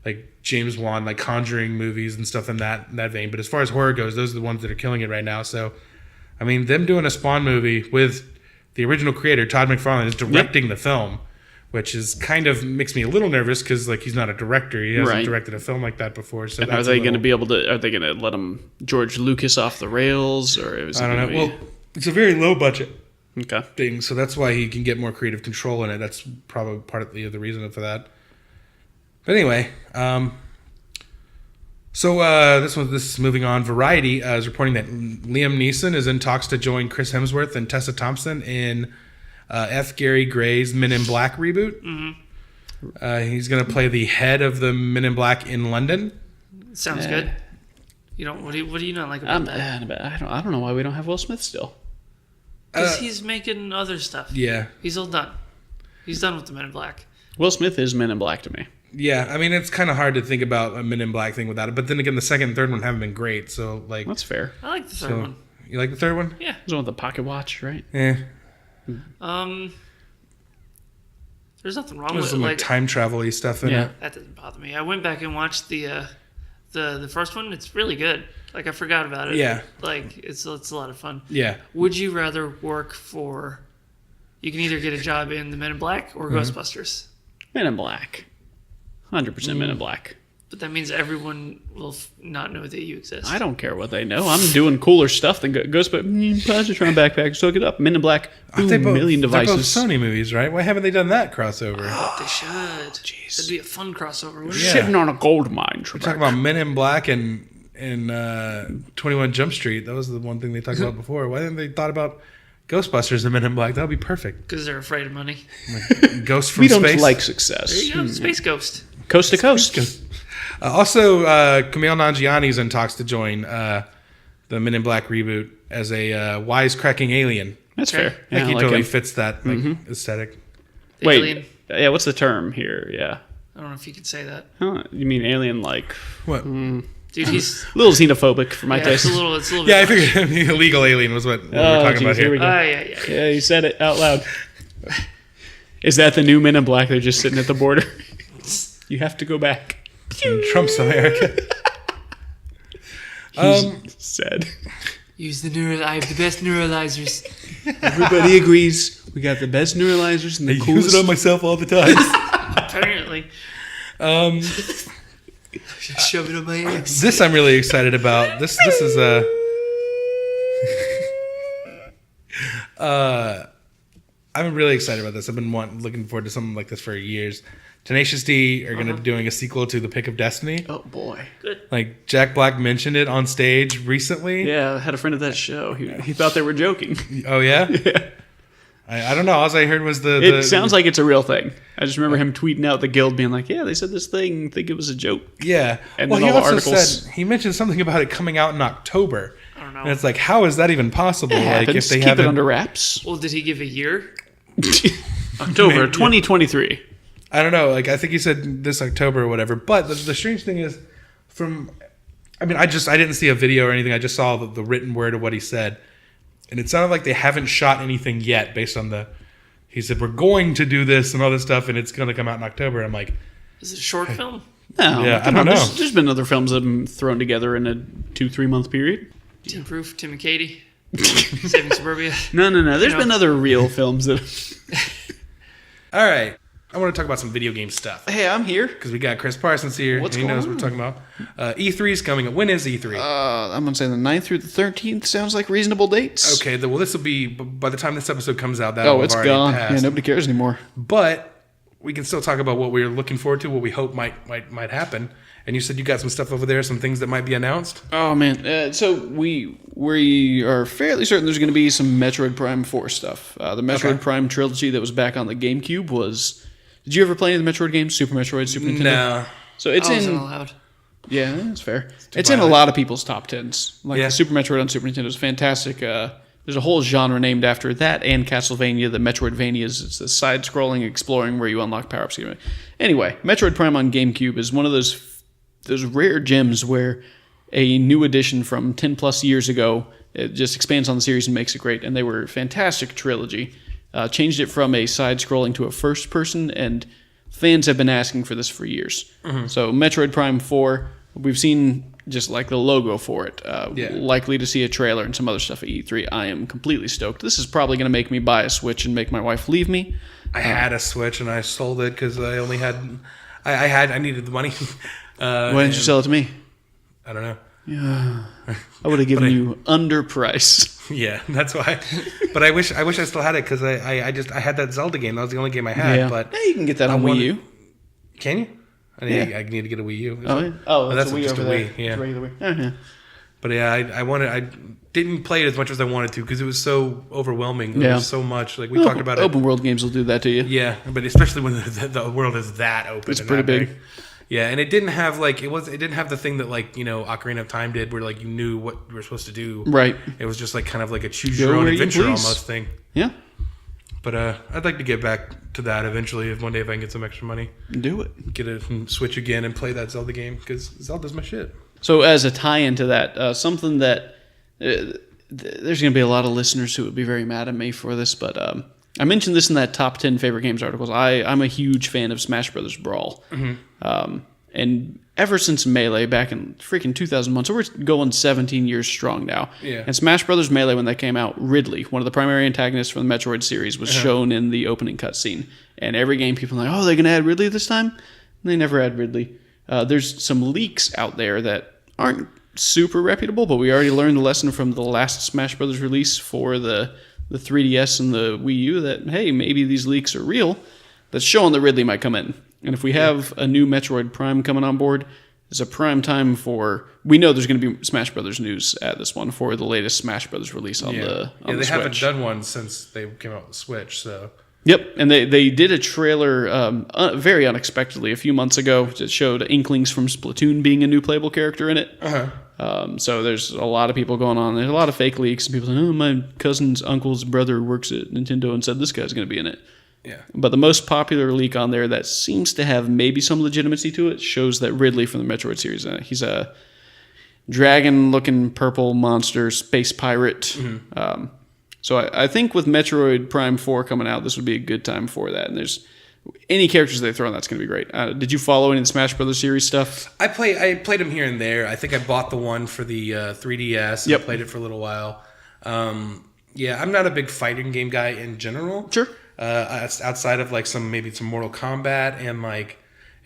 Speaker 2: like James Wan like Conjuring movies and stuff in that vein. But as far as horror goes, those are the ones that are killing it right now. So, I mean, them doing a Spawn movie with the original creator Todd McFarlane is directing the film, which is kind of makes me a little nervous because like he's not a director. He hasn't directed a film like that before. So
Speaker 3: and are they going to be able to? Are they going to let him George Lucas off the rails, or is
Speaker 2: I don't know. Well, it's a very low budget
Speaker 3: okay
Speaker 2: thing, so that's why he can get more creative control in it. That's probably partly the reason for that. But anyway, this is moving on. Variety is reporting that Liam Neeson is in talks to join Chris Hemsworth and Tessa Thompson in F. Gary Gray's Men in Black reboot. Mm-hmm. He's going to play the head of the Men in Black in London.
Speaker 1: Sounds good. What do you not like about that?
Speaker 3: I don't know why we don't have Will Smith still.
Speaker 1: Because he's making other stuff.
Speaker 2: Yeah,
Speaker 1: he's all done. He's done with the Men in Black.
Speaker 3: Will Smith is Men in Black to me.
Speaker 2: Yeah, I mean it's kind of hard to think about a Men in Black thing without it. But then again, the second and third one haven't been great. So like
Speaker 3: that's fair.
Speaker 1: I like the third one.
Speaker 2: You like the third one?
Speaker 1: Yeah.
Speaker 3: There's one with the pocket watch, right?
Speaker 2: Yeah.
Speaker 1: There's nothing wrong
Speaker 2: There's
Speaker 1: with
Speaker 2: some like time travel-y stuff in it.
Speaker 1: That doesn't bother me. I went back and watched the first one. It's really good. Like I forgot about it.
Speaker 2: Yeah.
Speaker 1: Like it's a lot of fun.
Speaker 2: Yeah.
Speaker 1: Would you rather work for? You can either get a job in the Men in Black or Ghostbusters.
Speaker 3: Men in Black. 100% Men in Black.
Speaker 1: But that means everyone will not know that you exist.
Speaker 3: I don't care what they know. I'm doing cooler stuff than Ghostbusters. Positron backpack, so look it up. Men in Black. Boom, million devices.
Speaker 2: They're both Sony movies, right? Why haven't they done that crossover?
Speaker 1: They should. Jeez. That'd be a fun crossover, wouldn't it?
Speaker 3: Sitting on a gold mine.
Speaker 2: We're talking about Men in Black and 21 Jump Street. That was the one thing they talked about before. Why didn't they thought about Ghostbusters and Men in Black? That would be perfect.
Speaker 1: Because they're afraid of money.
Speaker 2: Like, Ghost from Space.
Speaker 3: We don't like success.
Speaker 1: There you go. Space Ghost.
Speaker 3: Coast to coast.
Speaker 2: Also, Kumail Nanjiani is in talks to join the Men in Black reboot as a wisecracking alien.
Speaker 3: That's fair.
Speaker 2: Yeah, he totally fits that aesthetic.
Speaker 1: Wait,
Speaker 3: alien. Yeah, what's the term here? Yeah.
Speaker 1: I don't know if you could say that.
Speaker 3: Huh, you mean alien like...
Speaker 2: What?
Speaker 1: Dude, he's...
Speaker 3: a little xenophobic for my taste.
Speaker 1: It's a little
Speaker 2: yeah, I
Speaker 1: bit
Speaker 2: figured illegal alien was what we were talking about here.
Speaker 3: We go.
Speaker 1: Yeah,
Speaker 3: you said it out loud. Is that the new Men in Black? They're just sitting at the border. You have to go back.
Speaker 2: In Trump's America.
Speaker 3: Said.
Speaker 1: Use the I have the best neuralizers.
Speaker 3: Everybody agrees. We got the best neuralizers and the
Speaker 2: I
Speaker 3: coolest.
Speaker 2: use it on myself all the time.
Speaker 1: Apparently. Shove it on my ass.
Speaker 2: This I'm really excited about. This is I'm really excited about this. I've been looking forward to something like this for years. Tenacious D are going to be doing a sequel to The Pick of Destiny.
Speaker 3: Oh boy,
Speaker 1: good.
Speaker 2: Like Jack Black mentioned it on stage recently.
Speaker 3: Yeah, I had a friend at that show. He thought they were joking.
Speaker 2: Oh yeah.
Speaker 3: Yeah.
Speaker 2: I don't know. All I heard was
Speaker 3: It sounds like it's a real thing. I just remember him tweeting out the Guild being like, "Yeah, they said this thing. Think it was a joke."
Speaker 2: Yeah.
Speaker 3: And
Speaker 2: well,
Speaker 3: then
Speaker 2: he
Speaker 3: all the
Speaker 2: also
Speaker 3: articles.
Speaker 2: said he mentioned something about it coming out in October.
Speaker 1: I don't know.
Speaker 2: And it's like, how is that even possible?
Speaker 3: It
Speaker 2: Like
Speaker 3: happens.
Speaker 2: if they
Speaker 3: Keep
Speaker 2: haven't
Speaker 3: it under wraps.
Speaker 1: Well, did he give a year?
Speaker 3: October 2023.
Speaker 2: I don't know. Like I think he said this October or whatever. But the strange thing is, I didn't see a video or anything. I just saw the written word of what he said, and it sounded like they haven't shot anything yet. Based on he said we're going to do this and all this stuff, and it's going to come out in October. I'm like,
Speaker 1: Is it a short film?
Speaker 3: No,
Speaker 2: Yeah,
Speaker 3: come
Speaker 2: I
Speaker 3: on.
Speaker 2: don't know.
Speaker 3: There's been other films that have been thrown together in a 2-3 month period.
Speaker 1: Tim Proof, Tim and Katie, Saving Suburbia.
Speaker 3: No. There's been other real films that.
Speaker 2: all right. I want to talk about some video game stuff.
Speaker 3: Hey, I'm here.
Speaker 2: Because we got Chris Parsons here.
Speaker 3: What's
Speaker 2: and he
Speaker 3: going
Speaker 2: knows what we're talking about. E3 is coming up. When is E3?
Speaker 3: I'm going to say the 9th through the 13th sounds like reasonable dates.
Speaker 2: Okay, well, this will be, by the time this episode comes out, that'll have
Speaker 3: it's
Speaker 2: already
Speaker 3: gone.
Speaker 2: passed.
Speaker 3: Yeah, nobody cares anymore.
Speaker 2: But we can still talk about what we're looking forward to, what we hope might happen. And you said you got some stuff over there, some things that might be announced?
Speaker 3: Oh, man. So we are fairly certain there's going to be some Metroid Prime 4 stuff. The Metroid Prime trilogy that was back on the GameCube was... Did you ever play any of the Metroid games? Super Metroid, Super Nintendo?
Speaker 2: No.
Speaker 3: So it's
Speaker 1: I wasn't allowed.
Speaker 3: Yeah, that's fair. It's in a lot of people's top 10s. Like
Speaker 2: Yeah.
Speaker 3: the Super Metroid on Super Nintendo is fantastic. There's a whole genre named after that and Castlevania, the Metroidvanias. It's the side-scrolling exploring where you unlock power-ups. Anyway, Metroid Prime on GameCube is one of those rare gems where a new edition from 10 plus years ago, it just expands on the series and makes it great. And they were a fantastic trilogy. Changed it from a side-scrolling to a first-person, and fans have been asking for this for years. Mm-hmm. So Metroid Prime 4, we've seen just like the logo for it. Likely to see a trailer and some other stuff at E3. I am completely stoked. This is probably going to make me buy a Switch and make my wife leave me.
Speaker 2: I had a Switch and I sold it because I only had... I needed the money.
Speaker 3: Why didn't you sell it to me?
Speaker 2: I don't know.
Speaker 3: Yeah, I would have given you under price.
Speaker 2: Yeah, that's why. But I wish I still had it because I had that Zelda game. That was the only game I had.
Speaker 3: Yeah.
Speaker 2: But
Speaker 3: you can get that on Wii U.
Speaker 2: Can you? I need to get a Wii U.
Speaker 3: That's a Wii
Speaker 2: just
Speaker 3: over
Speaker 2: a
Speaker 3: there.
Speaker 2: Wii. Yeah.
Speaker 3: It's a regular Wii. Yeah.
Speaker 2: But yeah, I didn't play it as much as I wanted to because it was so overwhelming. There was so much. Like we talked about
Speaker 3: open world games will do that to you.
Speaker 2: Yeah, but especially when the world is that open.
Speaker 3: It's pretty big.
Speaker 2: Yeah, and it didn't have it didn't have the thing that Ocarina of Time did, where like you knew what you were supposed to do.
Speaker 3: Right.
Speaker 2: It was just like kind of like a choose your own adventure almost thing.
Speaker 3: Yeah.
Speaker 2: But I'd like to get back to that eventually. If one day if I can get some extra money,
Speaker 3: do it.
Speaker 2: Get a Switch again and play that Zelda game because Zelda's my shit.
Speaker 3: So as a tie-in to that, something that there's going to be a lot of listeners who would be very mad at me for this, but I mentioned this in that top 10 favorite games articles. I'm a huge fan of Smash Brothers Brawl. Mm-hmm. And ever since Melee back in freaking 2001, so we're going 17 years strong now.
Speaker 2: Yeah.
Speaker 3: And Smash Brothers Melee, when that came out, Ridley, one of the primary antagonists from the Metroid series, was shown in the opening cutscene. And every game, people are like, oh, they're going to add Ridley this time? And they never add Ridley. There's some leaks out there that aren't super reputable, but we already learned the lesson from the last Smash Brothers release for the 3DS and the Wii U that, hey, maybe these leaks are real. That's showing that Ridley might come in. And if we have a new Metroid Prime coming on board, it's a prime time for... We know there's going to be Smash Brothers news at this one for the latest Smash Brothers release on the
Speaker 2: they
Speaker 3: Switch.
Speaker 2: haven't done one since they came out with the Switch, so...
Speaker 3: Yep, and they did a trailer very unexpectedly a few months ago that showed inklings from Splatoon being a new playable character in it. So there's a lot of people going on. There's a lot of fake leaks and people saying, oh, my cousin's uncle's brother works at Nintendo and said this guy's going to be in it.
Speaker 2: Yeah.
Speaker 3: But the most popular leak on there that seems to have maybe some legitimacy to it shows that Ridley from the Metroid series, he's a dragon-looking purple monster space pirate. Mm-hmm. So I think with Metroid Prime 4 coming out, this would be a good time for that. And there's any characters they throw in, that's going to be great. Did you follow any of the Smash Brothers series stuff?
Speaker 2: I played them here and there. I think I bought the one for the 3DS.
Speaker 3: Yep.
Speaker 2: I played it for a little while. I'm not a big fighting game guy in general.
Speaker 3: Sure.
Speaker 2: Outside of like some Mortal Kombat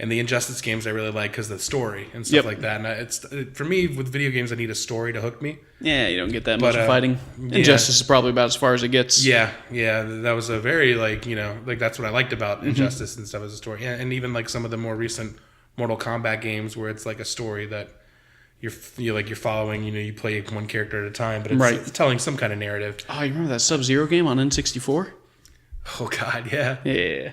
Speaker 2: and the Injustice games I really like because of the story and stuff like that. And for me, with video games, I need a story to hook me.
Speaker 3: Yeah, you don't get that much fighting.
Speaker 2: Yeah.
Speaker 3: Injustice is probably about as far as it gets.
Speaker 2: Yeah, that was a very that's what I liked about Injustice and stuff as a story. And even like some of the more recent Mortal Kombat games where it's like a story that you're following. You play one character at a time, but it's telling some kind of narrative.
Speaker 3: Oh, you remember that Sub-Zero game on N64?
Speaker 2: Oh God, yeah.
Speaker 3: Yeah.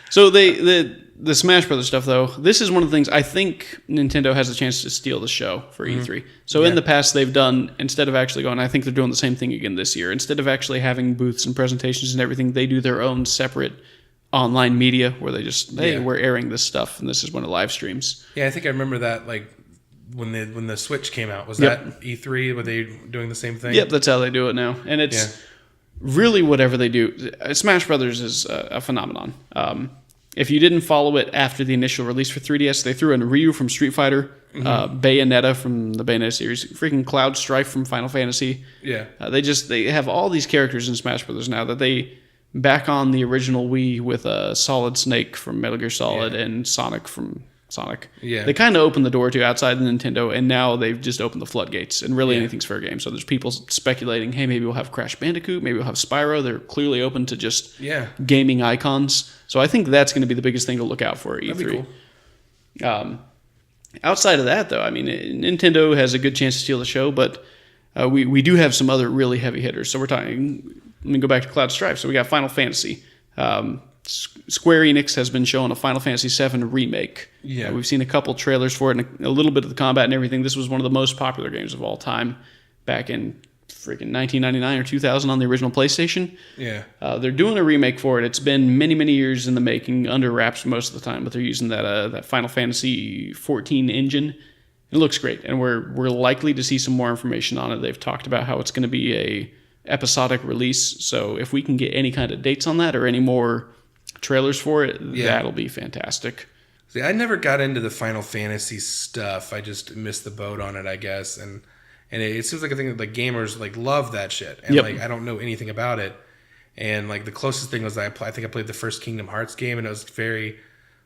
Speaker 3: So the Smash Brothers stuff, though, this is one of the things I think Nintendo has a chance to steal the show for E3. So in the past, they've done, instead of actually going, I think they're doing the same thing again this year. Instead of actually having booths and presentations and everything, they do their own separate online media where they just, we're airing this stuff, and this is when it live streams.
Speaker 2: Yeah, I think I remember that, like, when the Switch came out. Was that E3? Were they doing the same thing?
Speaker 3: Yep, that's how they do it now. And it's really whatever they do. Smash Brothers is a phenomenon. If you didn't follow it after the initial release for 3DS, they threw in Ryu from Street Fighter, Bayonetta from the Bayonetta series, freaking Cloud Strife from Final Fantasy.
Speaker 2: Yeah.
Speaker 3: They have all these characters in Smash Brothers now that they back on the original Wii with a Solid Snake from Metal Gear Solid and Sonic from Sonic.
Speaker 2: Yeah.
Speaker 3: They kind of opened the door to outside the Nintendo, and now they've just opened the floodgates, and really anything's fair game. So there's people speculating, hey, maybe we'll have Crash Bandicoot, maybe we'll have Spyro. They're clearly open to just gaming icons. So I think that's going to be the biggest thing to look out for at E3.
Speaker 2: That'd be cool.
Speaker 3: Outside of that, though, I mean, Nintendo has a good chance to steal the show, but we do have some other really heavy hitters. So we're talking. Let me go back to Cloud Strife. So we got Final Fantasy. Square Enix has been showing a Final Fantasy VII remake.
Speaker 2: Yeah.
Speaker 3: We've seen a couple trailers for it and a little bit of the combat and everything. This was one of the most popular games of all time back in freaking 1999 or 2000 on the original PlayStation.
Speaker 2: Yeah.
Speaker 3: They're doing a remake for it. It's been many, many years in the making, under wraps most of the time, but they're using that Final Fantasy 14 engine. It looks great, and we're likely to see some more information on it. They've talked about how it's going to be a episodic release, so if we can get any kind of dates on that or any more trailers for it, that'll be fantastic.
Speaker 2: See, I never got into the Final Fantasy stuff. I just missed the boat on it, I guess, and it seems like a thing that like gamers like love that shit, and like I don't know anything about it, and like the closest thing was I think I played the first Kingdom Hearts game, and it was very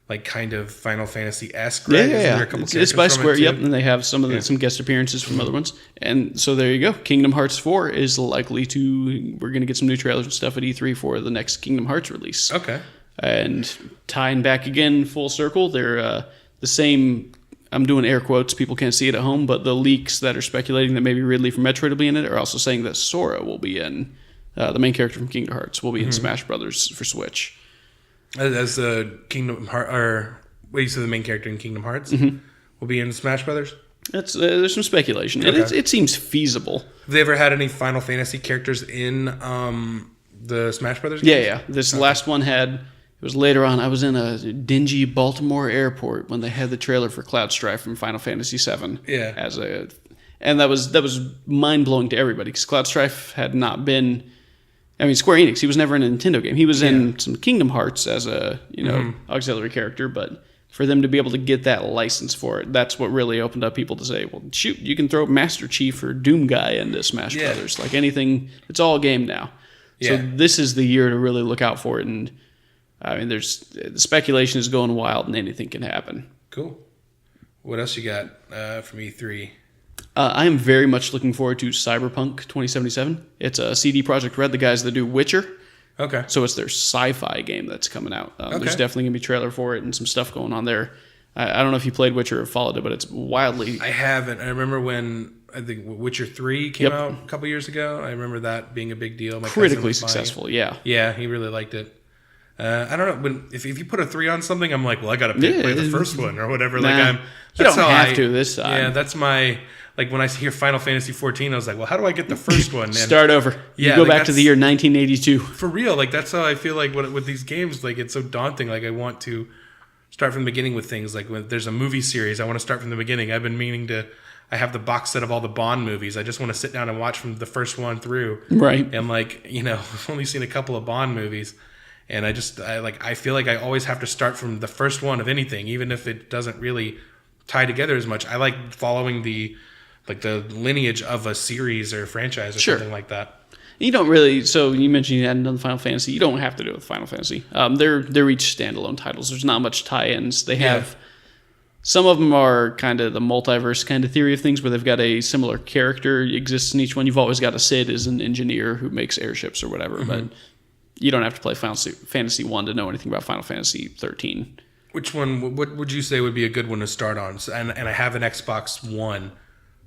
Speaker 2: like kind of Final Fantasy-esque, right?
Speaker 3: Yeah. It's by Square, and they have some guest appearances from other ones. And so there you go. Kingdom Hearts 4 is likely to... We're going to get some new trailers and stuff at E3 for the next Kingdom Hearts release.
Speaker 2: Okay.
Speaker 3: And tying back again full circle, they're the same... I'm doing air quotes. People can't see it at home, but the leaks that are speculating that maybe Ridley from Metroid will be in it are also saying that Sora will be in... the main character from Kingdom Hearts will be in Smash Brothers for Switch.
Speaker 2: As the Kingdom Heart, or what you said, the main character in Kingdom Hearts will be in Smash Brothers.
Speaker 3: There's some speculation. Okay. It seems feasible.
Speaker 2: Have they ever had any Final Fantasy characters in the Smash Brothers games?
Speaker 3: Yeah. This last one had. It was later on. I was in a dingy Baltimore airport when they had the trailer for Cloud Strife from Final Fantasy VII.
Speaker 2: Yeah.
Speaker 3: And that was mind blowing to everybody because Cloud Strife had not been. I mean, Square Enix, he was never in a Nintendo game. He was in some Kingdom Hearts as a, auxiliary character, but for them to be able to get that license for it, that's what really opened up people to say, well, shoot, you can throw Master Chief or Doom Guy into Smash Brothers. Like anything, it's all game now. So this is the year to really look out for it. And, I mean, the speculation is going wild and anything can happen.
Speaker 2: Cool. What else you got from E3?
Speaker 3: I am very much looking forward to Cyberpunk 2077. It's a CD Projekt Red, the guys that do Witcher.
Speaker 2: Okay.
Speaker 3: So it's their sci-fi game that's coming out. There's definitely going to be a trailer for it and some stuff going on there. I don't know if you played Witcher or followed it, but it's wildly...
Speaker 2: I haven't. I remember when, I think, Witcher 3 came out a couple years ago. I remember that being a big deal.
Speaker 3: Critically successful, yeah.
Speaker 2: Yeah, he really liked it. I don't know. If you put a 3 on something, I'm like, well, I got to play the first one or whatever.
Speaker 3: Nah, you don't have to this time.
Speaker 2: Yeah, that's my... Like, when I hear Final Fantasy 14, I was like, well, how do I get the first one? And
Speaker 3: start over. You go back to the year 1982.
Speaker 2: For real. Like, that's how I feel like with these games. Like, it's so daunting. Like, I want to start from the beginning with things. Like, when there's a movie series, I want to start from the beginning. I've been meaning to... I have the box set of all the Bond movies. I just want to sit down and watch from the first one through.
Speaker 3: Right.
Speaker 2: And, like, I've only seen a couple of Bond movies. And I feel like I always have to start from the first one of anything, even if it doesn't really tie together as much. I like following the lineage of a series or franchise or something like that.
Speaker 3: You don't really. So you mentioned you hadn't done Final Fantasy. You don't have to do it with Final Fantasy. They're each standalone titles. There's not much tie-ins. They have some of them are kind of the multiverse kind of theory of things, where they've got a similar character exists in each one. You've always got a Sid as an engineer who makes airships or whatever, but you don't have to play Final Fantasy 1 to know anything about Final Fantasy 13.
Speaker 2: Which one? What would you say would be a good one to start on? And I have an Xbox One.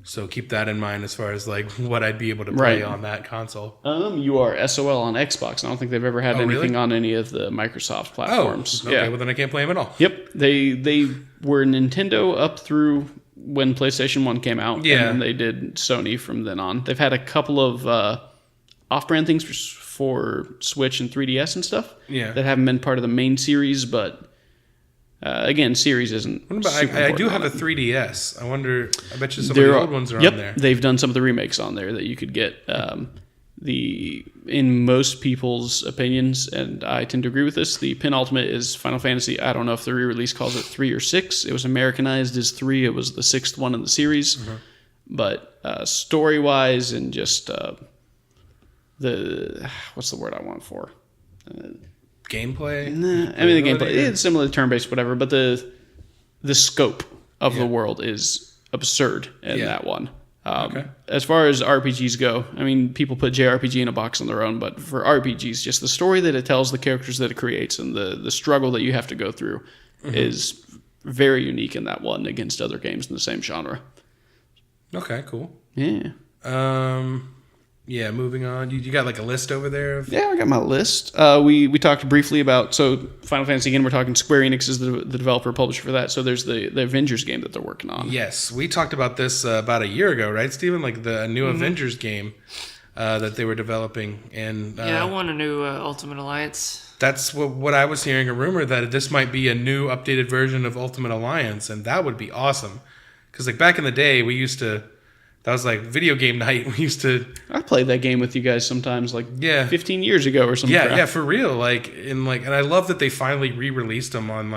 Speaker 2: So keep that in mind as far as like what I'd be able to play on that console.
Speaker 3: You are SOL on Xbox. I don't think they've ever had anything on any of the Microsoft platforms.
Speaker 2: Oh, okay. Well, then I can't play them at all.
Speaker 3: Yep. They were Nintendo up through when PlayStation 1 came out.
Speaker 2: Yeah.
Speaker 3: And then they did Sony from then on. They've had a couple of off-brand things for Switch and 3DS and stuff.
Speaker 2: Yeah.
Speaker 3: That haven't been part of the main series, but... again, series isn't.
Speaker 2: What about, I do have a 3DS. I wonder. I bet you some of the old ones are on there.
Speaker 3: They've done some of the remakes on there that you could get. In most people's opinions, and I tend to agree with this, the penultimate is Final Fantasy. I don't know if the re-release calls it 3 or 6. It was Americanized as 3. It was the 6th one in the series. But story-wise and just what's the word I want for?
Speaker 2: Gameplay?
Speaker 3: Nah, I mean, the gameplay it's similar to turn-based, whatever, but the scope of the world is absurd in that one. As far as RPGs go, I mean, people put JRPG in a box on their own, but for RPGs, just the story that it tells, the characters that it creates, and the struggle that you have to go through is very unique in that one against other games in the same genre.
Speaker 2: Okay, cool.
Speaker 3: Yeah.
Speaker 2: Yeah, moving on. You got like a list over there?
Speaker 3: Yeah, I got my list. We talked briefly about, so Final Fantasy, again, we're talking Square Enix is the developer, publisher for that. So there's the Avengers game that they're working on.
Speaker 2: Yes, we talked about this about a year ago, right, Steven? Like the new Avengers game that they were developing. And
Speaker 1: I want a new Ultimate Alliance.
Speaker 2: That's what I was hearing, a rumor that this might be a new updated version of Ultimate Alliance, and that would be awesome. Because like back in the day, that was like video game night. We used to.
Speaker 3: I played that game with you guys sometimes, like 15 years ago or something.
Speaker 2: Yeah, for real. And I love that they finally re-released them on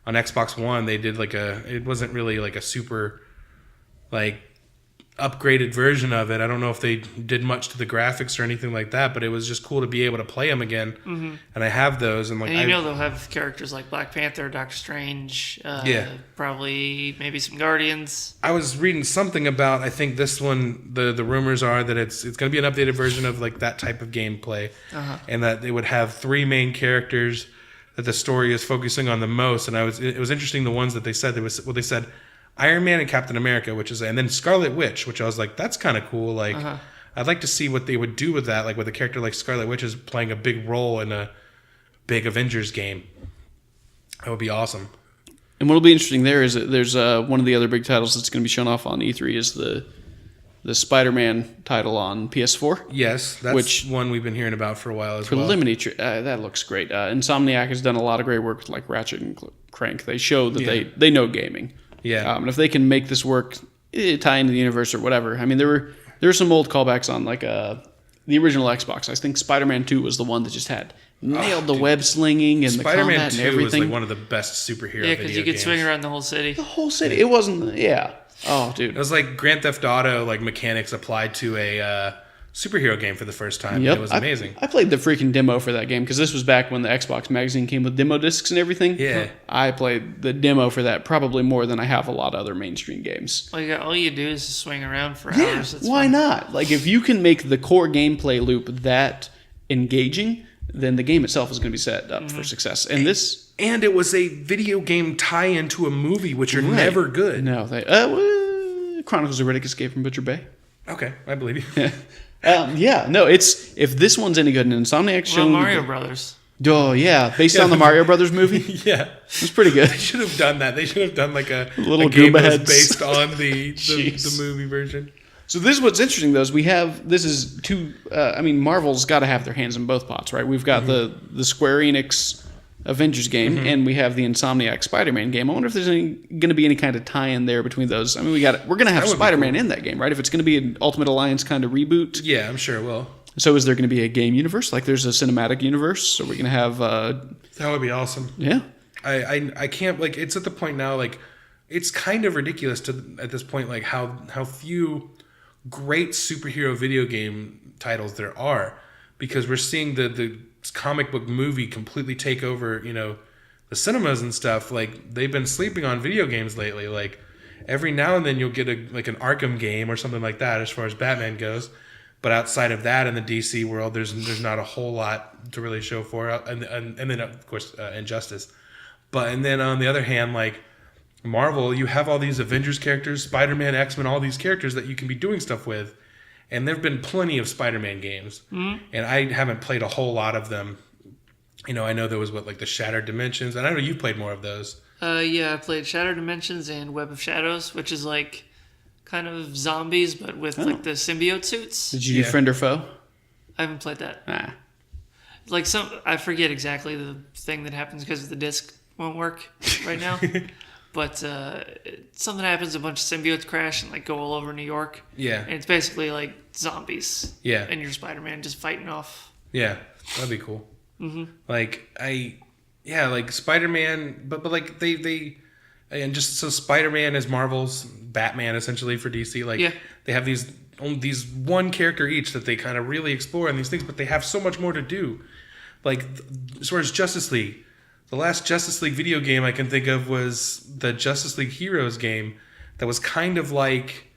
Speaker 2: Xbox One. They did it wasn't really like a super upgraded version of it. I don't know if they did much to the graphics or anything like that, but it was just cool to be able to play them again. Mm-hmm. And I have those, and
Speaker 1: they'll have characters like Black Panther, Doctor Strange, probably maybe some Guardians.
Speaker 2: I was reading something about, I think this one, the rumors are that it's going to be an updated version of like that type of gameplay, and that they would have 3 main characters that the story is focusing on the most. And it was interesting, the ones that they said. They said Iron Man and Captain America, and then Scarlet Witch, which I was like, that's kind of cool. I'd like to see what they would do with that, like with a character like Scarlet Witch is playing a big role in a big Avengers game. That would be awesome.
Speaker 3: And what'll be interesting there is that there's one of the other big titles that's going to be shown off on E3 is the Spider-Man title on PS4.
Speaker 2: Yes, that's one we've been hearing about for a while as well.
Speaker 3: Preliminary, that looks great. Insomniac has done a lot of great work with like Ratchet and Clank. They show that they know gaming.
Speaker 2: Yeah.
Speaker 3: And if they can make this work, tie into the universe or whatever. I mean, there were some old callbacks on like the original Xbox. I think Spider-Man 2 was the one that just nailed the web slinging and the combat and everything.
Speaker 2: Spider-Man 2 was like one of the best superhero video games.
Speaker 1: Yeah, because you could swing around the whole city.
Speaker 3: The whole city. It wasn't, Oh, dude.
Speaker 2: It was like Grand Theft Auto mechanics applied to a superhero game for the first time. Yep. It was amazing.
Speaker 3: I played the freaking demo for that game because this was back when the Xbox magazine came with demo discs and everything.
Speaker 2: Yeah.
Speaker 3: I played the demo for that probably more than I have a lot of other mainstream games.
Speaker 1: All you do is swing around for hours. It's
Speaker 3: why
Speaker 1: fun.
Speaker 3: not? Like, if you can make the core gameplay loop that engaging, then the game itself is going to be set up for success. And
Speaker 2: it was a video game tie-in to a movie, which are never good.
Speaker 3: No, Chronicles of Riddick Escape from Butcher Bay.
Speaker 2: Okay, I believe you.
Speaker 3: If this one's any good, and Insomniac's shown
Speaker 1: Mario Brothers.
Speaker 3: Oh yeah, based on the Mario Brothers movie.
Speaker 2: Yeah,
Speaker 3: it was pretty good.
Speaker 2: They should have done that. They should have done like a
Speaker 3: little
Speaker 2: game
Speaker 3: Goomba
Speaker 2: that was
Speaker 3: heads
Speaker 2: based on the movie version.
Speaker 3: So this is what's interesting though is this is two. Marvel's got to have their hands in both pots, right? We've got the Square Enix Avengers game, and we have the Insomniac Spider-Man game. I wonder if there's going to be any kind of tie-in there between those. I mean, we're going to have Spider-Man in that game, right? If it's going to be an Ultimate Alliance kind of reboot.
Speaker 2: Yeah, I'm sure it will.
Speaker 3: So is there going to be a game universe? Like there's a cinematic universe? So we're going to have...
Speaker 2: that would be awesome.
Speaker 3: Yeah.
Speaker 2: I can't... Like, it's at the point now, like, it's kind of ridiculous at this point, like, how few great superhero video game titles there are. Because we're seeing the comic book movie completely take over, the cinemas and stuff. Like, they've been sleeping on video games lately. Like, every now and then you'll get an Arkham game or something like that as far as Batman goes. But outside of that, in the DC world, there's not a whole lot to really show for it. And then, of course, Injustice. And then on the other hand, like, Marvel, you have all these Avengers characters, Spider-Man, X-Men, all these characters that you can be doing stuff with. And there have been plenty of Spider-Man games. Mm-hmm. And I haven't played a whole lot of them. I know there was the Shattered Dimensions. And I know you played more of those.
Speaker 1: Yeah, I played Shattered Dimensions and Web of Shadows, which is kind of zombies, but with the symbiote suits.
Speaker 3: Did you do Friend or Foe?
Speaker 1: I haven't played that.
Speaker 3: Nah.
Speaker 1: I forget exactly the thing that happens because the disc won't work right now. But something happens, a bunch of symbiotes crash and go all over New York.
Speaker 2: Yeah.
Speaker 1: And it's basically like zombies.
Speaker 2: Yeah.
Speaker 1: And you're Spider-Man just fighting off.
Speaker 2: Yeah, that'd be cool.
Speaker 1: Mm-hmm.
Speaker 2: Spider-Man, but they and just so Spider-Man is Marvel's Batman essentially for DC. They have these one character each that they kind of really explore in these things, but they have so much more to do. like as far as Justice League, the last Justice League video game I can think of was the Justice League Heroes game that was kind of like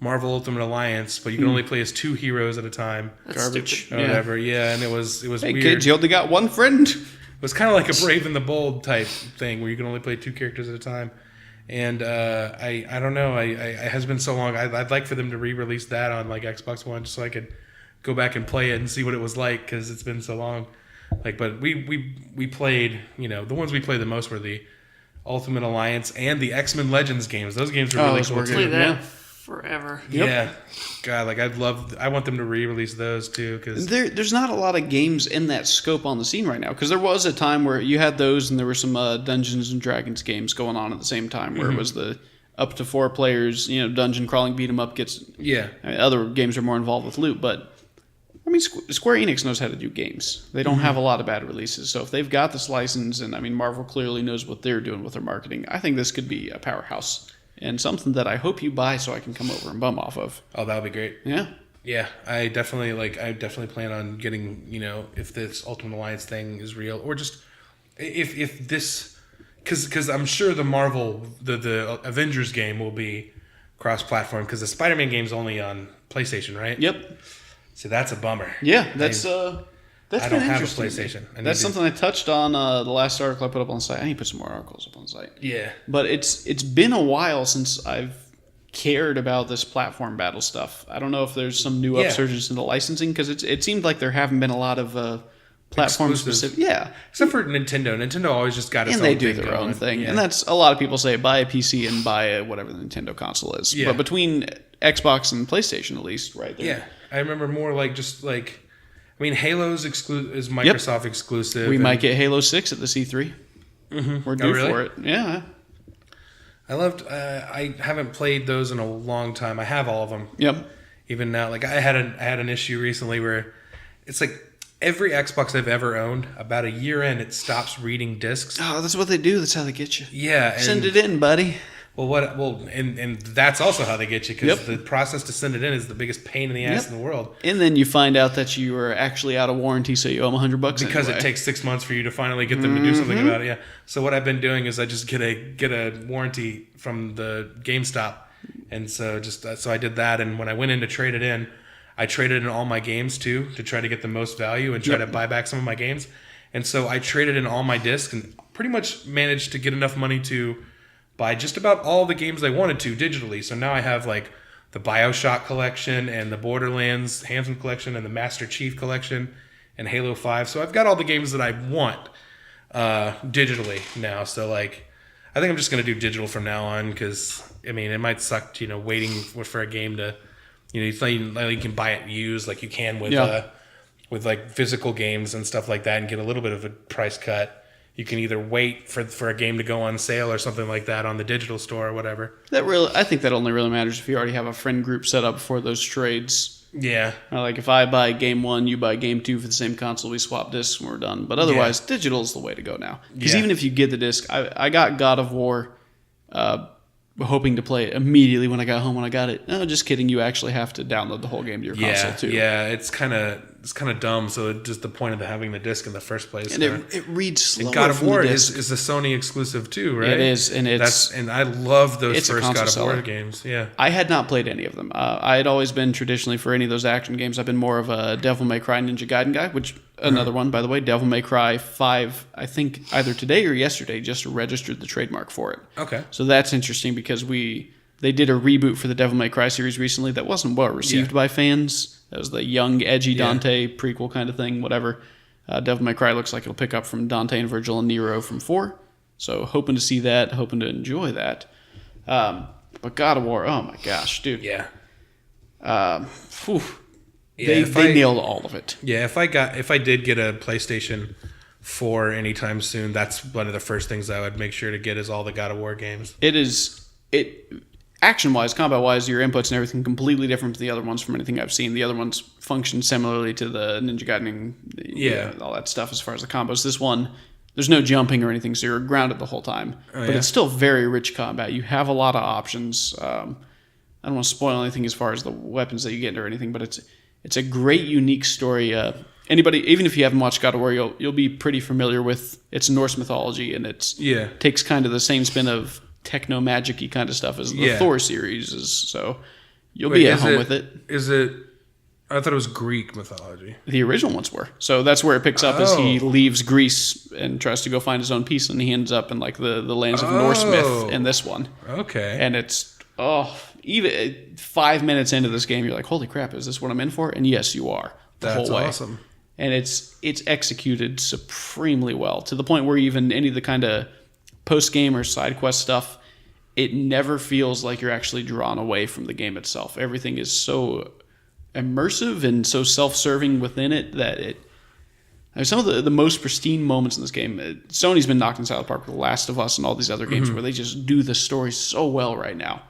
Speaker 2: Marvel Ultimate Alliance, but you can only play as 2 heroes at a time.
Speaker 1: That's
Speaker 3: Garbage.
Speaker 1: stupid.
Speaker 2: Or whatever. Yeah, and it was
Speaker 3: Hey
Speaker 2: weird.
Speaker 3: kids, you only got one friend.
Speaker 2: It was kind of like a Brave and the Bold type thing where you can only play 2 characters at a time. And I don't know. It has been so long. I'd like for them to re-release that on like Xbox One just so I could go back and play it and see what it was like because it's been so long. Like, but we played, the ones we played the most were the Ultimate Alliance and the X-Men Legends games. Those games are really cool.
Speaker 1: Play that forever.
Speaker 2: Yeah. God, like I want them to re-release those too because
Speaker 3: There's not a lot of games in that scope on the scene right now because there was a time where you had those and there were some Dungeons and Dragons games going on at the same time where it was the up to 4 players, dungeon crawling beat 'em up gets.
Speaker 2: Yeah.
Speaker 3: I mean, other games are more involved with loot, but I mean, Square Enix knows how to do games. They don't have a lot of bad releases. So if they've got this license, and I mean, Marvel clearly knows what they're doing with their marketing, I think this could be a powerhouse and something that I hope you buy so I can come over and bum off of.
Speaker 2: Oh, that would be great.
Speaker 3: Yeah.
Speaker 2: Yeah, I definitely plan on getting, if this Ultimate Alliance thing is real, or just if this, because I'm sure the Marvel, the Avengers game will be cross-platform, because the Spider-Man game's only on PlayStation, right?
Speaker 3: Yep.
Speaker 2: So that's a bummer.
Speaker 3: Yeah, that's
Speaker 2: I
Speaker 3: been
Speaker 2: don't have a
Speaker 3: interesting.
Speaker 2: PlayStation.
Speaker 3: That's something I touched on the last article I put up on the site. I need to put some more articles up on the site.
Speaker 2: Yeah.
Speaker 3: But it's been a while since I've cared about this platform battle stuff. I don't know if there's some new upsurgence in the licensing because it seemed like there haven't been a lot of platform specific. Yeah,
Speaker 2: except for Nintendo. Nintendo always just got its
Speaker 3: and
Speaker 2: own
Speaker 3: they do
Speaker 2: thing
Speaker 3: their
Speaker 2: going.
Speaker 3: own thing,
Speaker 2: Yeah.
Speaker 3: and that's a lot of people say buy a PC and buy whatever the Nintendo console is.
Speaker 2: Yeah.
Speaker 3: But between Xbox and PlayStation, at least, right there.
Speaker 2: Yeah, I remember more Halo's is Microsoft exclusive.
Speaker 3: We might get Halo 6 at the C3. We're due
Speaker 2: really?
Speaker 3: for it. Yeah.
Speaker 2: I haven't played those in a long time. I have all of them.
Speaker 3: Yep.
Speaker 2: Even now, like I had an issue recently where it's like every Xbox I've ever owned, about a year in, it stops reading discs.
Speaker 3: Oh, that's what they do. That's how they get you.
Speaker 2: Yeah, and,
Speaker 3: Send it in, buddy.
Speaker 2: and that's also how they get you because
Speaker 3: Yep.
Speaker 2: the process to send it in is the biggest pain in the ass in the world.
Speaker 3: And then you find out that you are actually out of warranty, so you owe them $100
Speaker 2: Because
Speaker 3: anyway.
Speaker 2: it takes 6 months for you to finally get them to do something about it. Yeah. So what I've been doing is I just get a warranty from the GameStop, and so I did that. And when I went in to trade it in, I traded in all my games too to try to get the most value and try to buy back some of my games. And so I traded in all my discs and pretty much managed to get enough money to buy just about all the games I wanted to digitally. So now I have like the BioShock collection and the Borderlands Handsome collection and the Master Chief collection and Halo 5. So I've got all the games that I want digitally now. So like I think I'm just going to do digital from now on because I mean it might suck, waiting for a game to you can buy it used like you can with like physical games and stuff like that and get a little bit of a price cut. You can either wait for a game to go on sale or something like that on the digital store or whatever.
Speaker 3: I think that only really matters if you already have a friend group set up for those trades.
Speaker 2: Yeah.
Speaker 3: Like if I buy game 1, you buy game 2 for the same console, we swap discs and we're done. But otherwise, digital is the way to go now. Because even if you get the disc, I got God of War hoping to play it immediately when I got home when I got it. No, just kidding. You actually have to download the whole game to your console too.
Speaker 2: Yeah, it's kind of dumb. So just the point of having the disc in the first place.
Speaker 3: And it reads slower.
Speaker 2: And God of
Speaker 3: from
Speaker 2: War
Speaker 3: the disc.
Speaker 2: is a Sony exclusive too, right?
Speaker 3: It is, and
Speaker 2: and I love those
Speaker 3: it's a
Speaker 2: first God
Speaker 3: console
Speaker 2: of War
Speaker 3: seller.
Speaker 2: games. Yeah,
Speaker 3: I had not played any of them. I had always been traditionally for any of those action games. I've been more of a Devil May Cry Ninja Gaiden guy, which another one, by the way, Devil May Cry 5. I think either today or yesterday just registered the trademark for it.
Speaker 2: Okay.
Speaker 3: So that's interesting because they did a reboot for the Devil May Cry series recently that wasn't well received by fans. That was the young, edgy Dante prequel kind of thing, whatever. Devil May Cry looks like it'll pick up from Dante and Virgil and Nero from 4. So hoping to see that, hoping to enjoy that. But God of War, oh my gosh, dude.
Speaker 2: Yeah.
Speaker 3: They nailed all of it.
Speaker 2: Yeah, if I did get a PlayStation 4 anytime soon, that's one of the first things I would make sure to get is all the God of War games.
Speaker 3: Action-wise, combat-wise, your inputs and everything completely different to the other ones from anything I've seen. The other ones function similarly to the Ninja Gaiden, all that stuff as far as the combos. This one, there's no jumping or anything, so you're grounded the whole time. But it's still very rich combat. You have a lot of options. I don't want to spoil anything as far as the weapons that you get or anything, but it's a great, unique story. anybody, even if you haven't watched God of War, you'll be pretty familiar with its Norse mythology, and takes kind of the same spin of techno magic-y kind of stuff as the Thor series is. So you'll be at home with it.
Speaker 2: Is it? I thought it was Greek mythology.
Speaker 3: The original ones were. So that's where it picks up as he leaves Greece and tries to go find his own peace, and he ends up in like the lands of Norse myth in this one.
Speaker 2: Okay.
Speaker 3: And it's even 5 minutes into this game, you're like, holy crap, is this what I'm in for? And yes, you are. The whole way.
Speaker 2: That's awesome.
Speaker 3: And it's executed supremely well, to the point where even any of the kind of post-game or side quest stuff, it never feels like you're actually drawn away from the game itself. Everything is so immersive and so self-serving within it that some of the most pristine moments in this game. Sony's been knocked inside the park with The Last of Us and all these other games where they just do the story so well right now.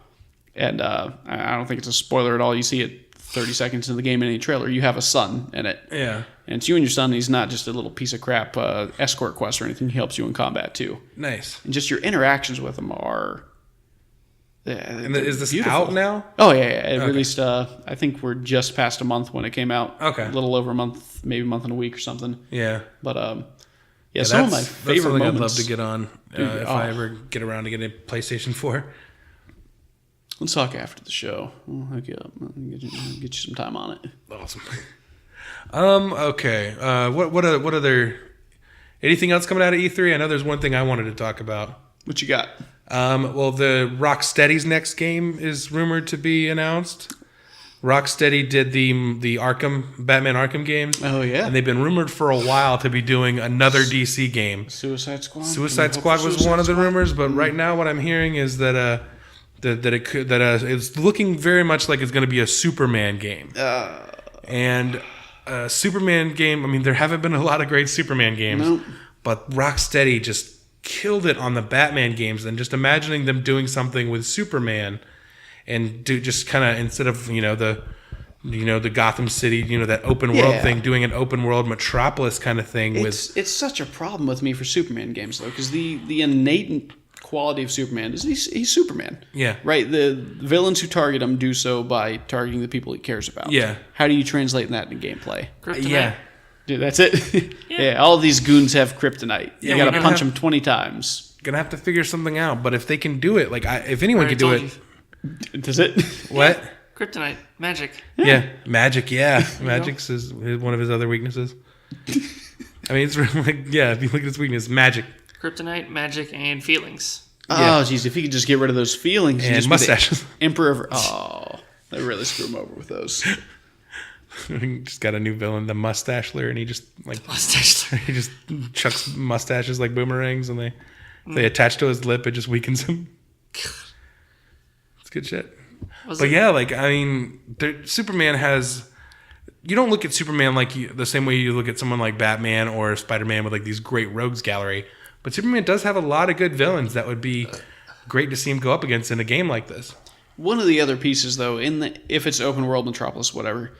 Speaker 3: And I don't think it's a spoiler at all. You see it 30 seconds in the game in any trailer. You have a son in it.
Speaker 2: Yeah.
Speaker 3: And it's you and your son. He's not just a little piece of crap escort quest or anything. He helps you in combat too.
Speaker 2: Nice.
Speaker 3: And just your interactions with him are...
Speaker 2: And is this
Speaker 3: beautiful.
Speaker 2: out now?
Speaker 3: Oh, yeah. It released, I think we're just past a month when it came out.
Speaker 2: Okay.
Speaker 3: A little over a month, maybe a month and a week or something.
Speaker 2: Yeah.
Speaker 3: But, some of my favorite moments.
Speaker 2: I'd love to get on if I ever get around to getting a PlayStation 4.
Speaker 3: Let's talk after the show. We'll hook you up. Get you some time on it.
Speaker 2: Awesome. Okay. What other... Anything else coming out of E3? I know there's one thing I wanted to talk about.
Speaker 3: What you got?
Speaker 2: Well, the Rocksteady's next game is rumored to be announced. Rocksteady did the Batman Arkham games.
Speaker 3: Oh, yeah.
Speaker 2: And they've been rumored for a while to be doing another DC game.
Speaker 3: Suicide Squad?
Speaker 2: Suicide Squad was one of the rumors, but right now what I'm hearing is that it's looking very much like it's going to be a Superman game. And a Superman game, I mean, there haven't been a lot of great Superman games, but Rocksteady just killed it on the Batman games, and just imagining them doing something with Superman and do just kind of, instead of the Gotham City, that open world thing, doing an open world Metropolis kind of thing.
Speaker 3: It's such a problem with me for Superman games though, because the innate quality of Superman is he's Superman.
Speaker 2: Yeah.
Speaker 3: Right. The villains who target him do so by targeting the people he cares about.
Speaker 2: Yeah.
Speaker 3: How do you translate that into gameplay?
Speaker 1: Kryptonite.
Speaker 3: Dude, that's it. Yeah. All these goons have kryptonite. You got to punch them 20 times.
Speaker 2: Gonna have to figure something out, but if they can do it, if anyone can do it,
Speaker 3: does it?
Speaker 2: What?
Speaker 1: Kryptonite, magic.
Speaker 2: Yeah, magic. Yeah, magic's is one of his other weaknesses. I mean, it's really if you look at his weakness, magic.
Speaker 1: Kryptonite, magic, and feelings.
Speaker 3: Oh, geez, if he could just get rid of those feelings
Speaker 2: and just mustaches.
Speaker 3: Emperor. They really screw him over with those.
Speaker 2: He just got a new villain, the Mustachler, and he just
Speaker 1: Mustachler.
Speaker 2: He just chucks mustaches like boomerangs, and they attach to his lip. It just weakens him. It's good shit. Superman has. You don't look at Superman the same way you look at someone like Batman or Spider-Man with these great rogues gallery. But Superman does have a lot of good villains that would be great to see him go up against in a game like this. One
Speaker 3: of the other pieces, though, if it's open world Metropolis, whatever,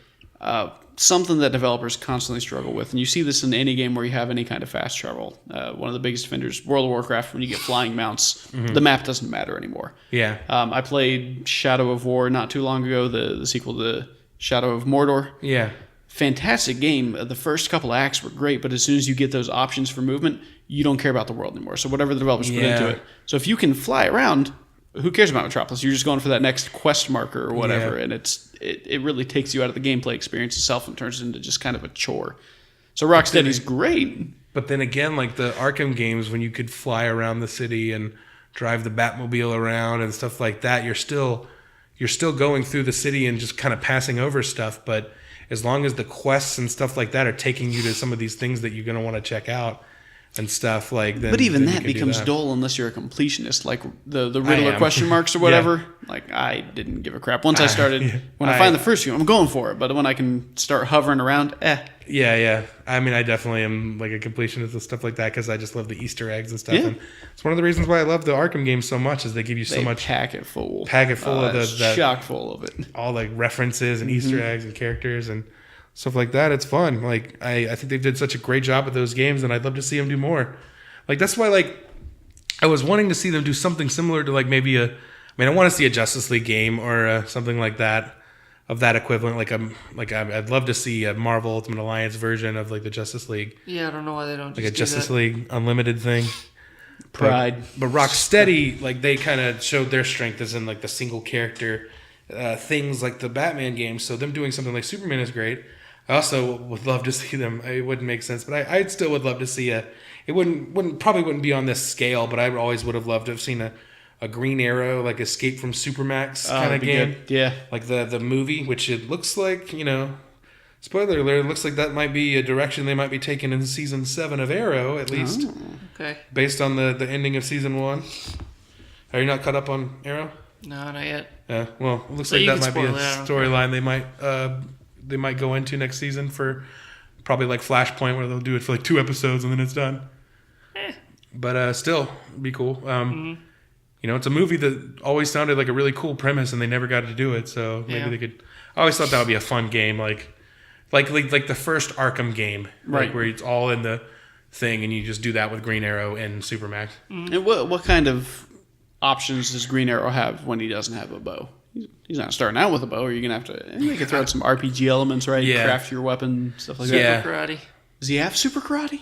Speaker 3: something that developers constantly struggle with, and you see this in any game where you have any kind of fast travel. One of the biggest offenders, World of Warcraft, when you get flying mounts, the map doesn't matter anymore.
Speaker 2: Yeah.
Speaker 3: I played Shadow of War not too long ago, the sequel to Shadow of Mordor.
Speaker 2: Yeah.
Speaker 3: Fantastic game. The first couple acts were great, but as soon as you get those options for movement, you don't care about the world anymore. So whatever the developers put into it. So if you can fly around, who cares about Metropolis? You're just going for that next quest marker or whatever, and it really takes you out of the gameplay experience itself and turns it into just kind of a chore. So Rocksteady's great.
Speaker 2: But then again, the Arkham games, when you could fly around the city and drive the Batmobile around and stuff like that, you're still going through the city and just kind of passing over stuff. But as long as the quests and stuff like that are taking you to some of these things that you're going to want to check out and stuff then.
Speaker 3: But even that becomes dull unless you're a completionist, like the Riddler question marks or whatever. Yeah. I didn't give a crap. Once I started, when I find the first few, I'm going for it. But when I can start hovering around,
Speaker 2: Yeah. I mean, I definitely am a completionist and stuff like that because I just love the Easter eggs and stuff.
Speaker 3: Yeah.
Speaker 2: And it's one of the reasons why I love the Arkham games so much is they give you so much.
Speaker 3: Pack it full
Speaker 2: of the
Speaker 3: chock full of it.
Speaker 2: All references and Easter eggs and characters and stuff like that. It's fun. I think they did such a great job with those games, and I'd love to see them do more. That's why I was wanting to see them do something similar to maybe I want to see a Justice League game or something like that. of that equivalent. I'd love to see a Marvel Ultimate Alliance version of like the Justice League.
Speaker 1: Yeah, I don't know why they don't
Speaker 2: Like
Speaker 1: just
Speaker 2: a
Speaker 1: do
Speaker 2: Justice
Speaker 1: that.
Speaker 2: League Unlimited thing.
Speaker 3: Pride.
Speaker 2: But Rocksteady, like they kind of showed their strength as in like the single character things like the Batman games. So them doing something like Superman is great. I also would love to see them. It wouldn't make sense, but I still would love to see a. It probably wouldn't be on this scale, but I always would have loved to have seen a Green Arrow like Escape from Supermax kind of game.
Speaker 3: Good. Yeah.
Speaker 2: Like the movie, which it looks like, spoiler alert, it looks like that might be a direction they might be taking in season 7 of Arrow, at least.
Speaker 3: Oh.
Speaker 1: Okay.
Speaker 2: Based on the ending of season 1. Are you not caught up on Arrow?
Speaker 1: No, not yet.
Speaker 2: Yeah. Well, it looks
Speaker 1: So
Speaker 2: like
Speaker 1: you
Speaker 2: that
Speaker 1: can
Speaker 2: might be a
Speaker 1: spoil it, I don't
Speaker 2: storyline they might go into next season for probably like Flashpoint, where they'll do it for like 2 episodes and then it's done. But still, it'd be cool. It's a movie that always sounded like a really cool premise, and they never got to do it. So maybe they could. I always thought that would be a fun game, like the first Arkham game,
Speaker 3: right?
Speaker 2: Like where it's all in the thing, and you just do that with Green Arrow and Supermax.
Speaker 3: And what kind of options does Green Arrow have when he doesn't have a bow? He's not starting out with a bow. Or you're gonna have to. You can throw out some RPG elements, right?
Speaker 2: Yeah.
Speaker 3: Craft your weapon, stuff like
Speaker 2: Yeah.
Speaker 3: that.
Speaker 1: Super karate.
Speaker 3: Does he have super karate?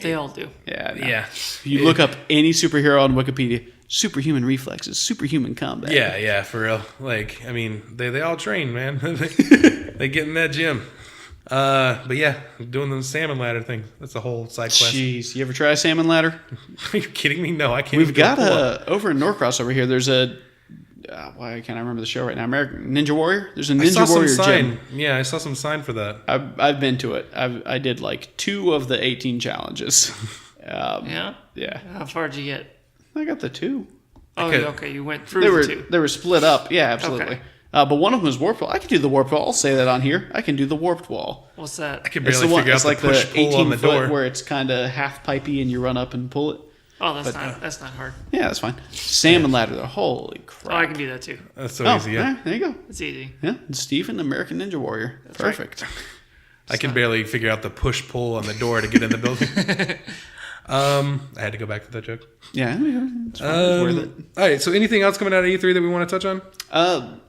Speaker 1: They all do.
Speaker 3: Yeah. No.
Speaker 2: Yeah.
Speaker 3: If you look up any superhero on Wikipedia, superhuman reflexes, superhuman combat.
Speaker 2: Yeah, for real. Like, I mean, they all train, man. They get in that gym. But yeah, doing the salmon ladder thing. That's a whole side quest.
Speaker 3: Jeez, you ever try a salmon ladder?
Speaker 2: Are you kidding me? No, I can't.
Speaker 3: We've
Speaker 2: even
Speaker 3: got
Speaker 2: do a pull-up.
Speaker 3: over in Norcross over here. There's a why can't I remember the show right now? American Ninja Warrior. There's a
Speaker 2: I saw
Speaker 3: Ninja
Speaker 2: some
Speaker 3: Warrior
Speaker 2: sign.
Speaker 3: gym.
Speaker 2: Yeah, I saw some sign for that.
Speaker 3: I've been to it. I did like 2 of the 18 challenges.
Speaker 1: Yeah?
Speaker 3: Yeah,
Speaker 1: How far did you get?
Speaker 3: I got the 2.
Speaker 1: Oh,
Speaker 2: Okay.
Speaker 1: okay. You went through the 2.
Speaker 3: They were split up. Yeah, absolutely.
Speaker 1: Okay.
Speaker 3: But one of them was warped wall. I can do the warped wall. I'll say that on here. I can do the warped wall.
Speaker 1: What's that?
Speaker 2: I can
Speaker 3: It's
Speaker 2: barely
Speaker 3: the one.
Speaker 2: figure out
Speaker 3: It's
Speaker 2: the
Speaker 3: like the
Speaker 2: push pull on the
Speaker 3: 18-foot
Speaker 2: door.
Speaker 3: where it's kind of half pipey and you run up and pull it.
Speaker 1: Oh, that's not hard.
Speaker 3: Yeah, that's fine. Salmon ladder, though. Holy crap!
Speaker 1: Oh, I can do that too.
Speaker 2: That's so easy. Yeah,
Speaker 3: right, there you go.
Speaker 1: It's easy.
Speaker 3: Yeah, Stephen, American Ninja Warrior. Perfect.
Speaker 2: I can barely figure out the push pull on the door to get in the building. I had to go back to that joke.
Speaker 3: Yeah, it's fine. It's worth it.
Speaker 2: All right. So, anything else coming out of E3 that we want to touch on?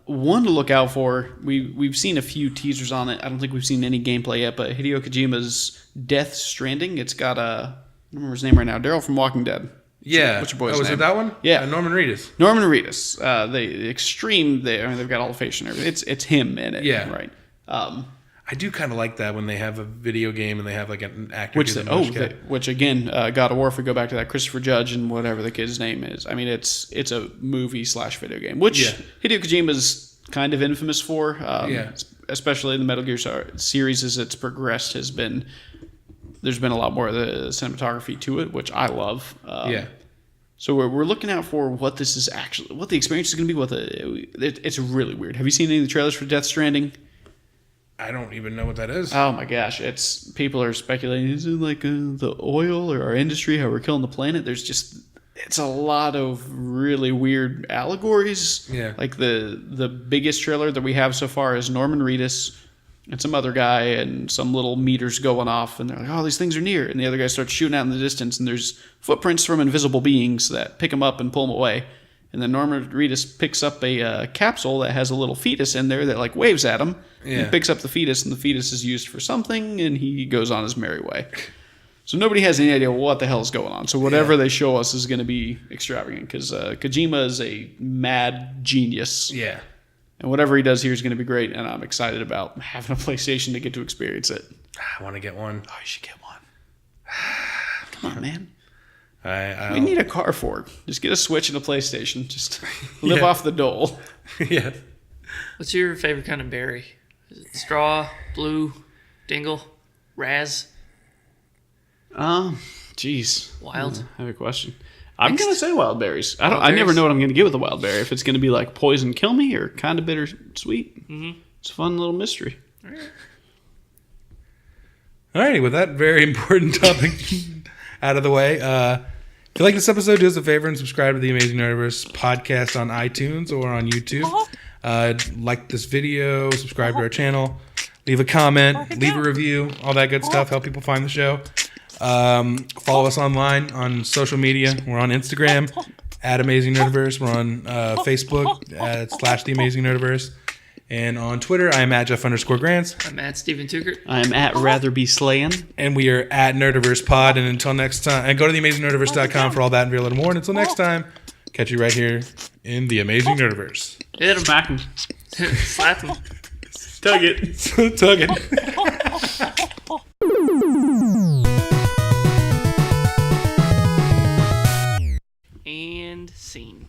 Speaker 3: One to look out for. We've seen a few teasers on it. I don't think we've seen any gameplay yet. But Hideo Kojima's Death Stranding. It's got I don't remember his name right now. Daryl from Walking Dead.
Speaker 2: Yeah.
Speaker 3: What's your boy's
Speaker 2: was
Speaker 3: name?
Speaker 2: it that one?
Speaker 3: Yeah.
Speaker 2: Norman Reedus.
Speaker 3: Norman Reedus. The extreme. They've got all the face and everything. It's him in it.
Speaker 2: Yeah.
Speaker 3: Right.
Speaker 2: I do kind of like that when they have a video game and they have like an actor. do the motion capture.
Speaker 3: Which again, God of War. If we go back to that, Christopher Judge and whatever the kid's name is. I mean, it's a movie / video game, which Hideo Kojima's kind of infamous for. Especially in the Metal Gear series as it's progressed, there's been a lot more of the cinematography to it, which I love. So we're looking out for what this is actually, what the experience is going to be. It's really weird. Have you seen any of the trailers for Death Stranding?
Speaker 2: I don't even know what that is.
Speaker 3: Oh my gosh, people are speculating. Is it like the oil or our industry? How we're killing the planet? It's a lot of really weird allegories.
Speaker 2: Yeah.
Speaker 3: Like the biggest trailer that we have so far is Norman Reedus and some other guy and some little meters going off, and they're like, "Oh, these things are near." And the other guy starts shooting out in the distance, and there's footprints from invisible beings that pick him up and pull him away. And then Norman Reedus picks up a capsule that has a little fetus in there that like waves at him.
Speaker 2: Yeah.
Speaker 3: He picks up the fetus, and the fetus is used for something, and he goes on his merry way. So nobody has any idea what the hell is going on. So whatever they show us is going to be extravagant because Kojima is a mad genius.
Speaker 2: Yeah.
Speaker 3: And whatever he does here is going to be great, and I'm excited about having a PlayStation to get to experience it.
Speaker 2: I want to get one.
Speaker 3: Oh, you should get one. Come on, man.
Speaker 2: I
Speaker 3: We need a car for it. Just get a Switch and a PlayStation. Just live off the dole.
Speaker 2: Yeah.
Speaker 1: What's your favorite kind of berry? Is it straw, blue, dingle, raz,
Speaker 3: Jeez.
Speaker 1: wild?
Speaker 3: I have a question. I'm going to say wild berries. I
Speaker 1: Wild
Speaker 3: never
Speaker 1: berries?
Speaker 3: know what I'm going to get with a wild berry. If it's going to be like poison kill me or kind of bittersweet. Mm-hmm. It's a fun little mystery.
Speaker 2: Alrighty, with that very important topic out of the way, if you like this episode, do us a favor and subscribe to the Amazing Nerdiverse podcast on iTunes or on YouTube. Like this video, subscribe to our channel, leave a comment, leave a review, all that good stuff. Help people find the show. Follow us online on social media. We're on Instagram at Amazing Nerdiverse. We're on Facebook / The Amazing Nerdiverse. And on Twitter, I am at Jeff_Grants.
Speaker 1: I'm at Steven Tukert.
Speaker 3: I'm at Rather Be Slayin.
Speaker 2: And we are at Nerdiverse Pod. And until next time, and go to theamazingnerdiverse.com for all that and a little more. And until next time, catch you right here in the Amazing Nerdiverse.
Speaker 1: Hit him.
Speaker 3: Smack him.
Speaker 1: Slap him.
Speaker 3: Tug it.
Speaker 2: Tug it.
Speaker 1: And scene.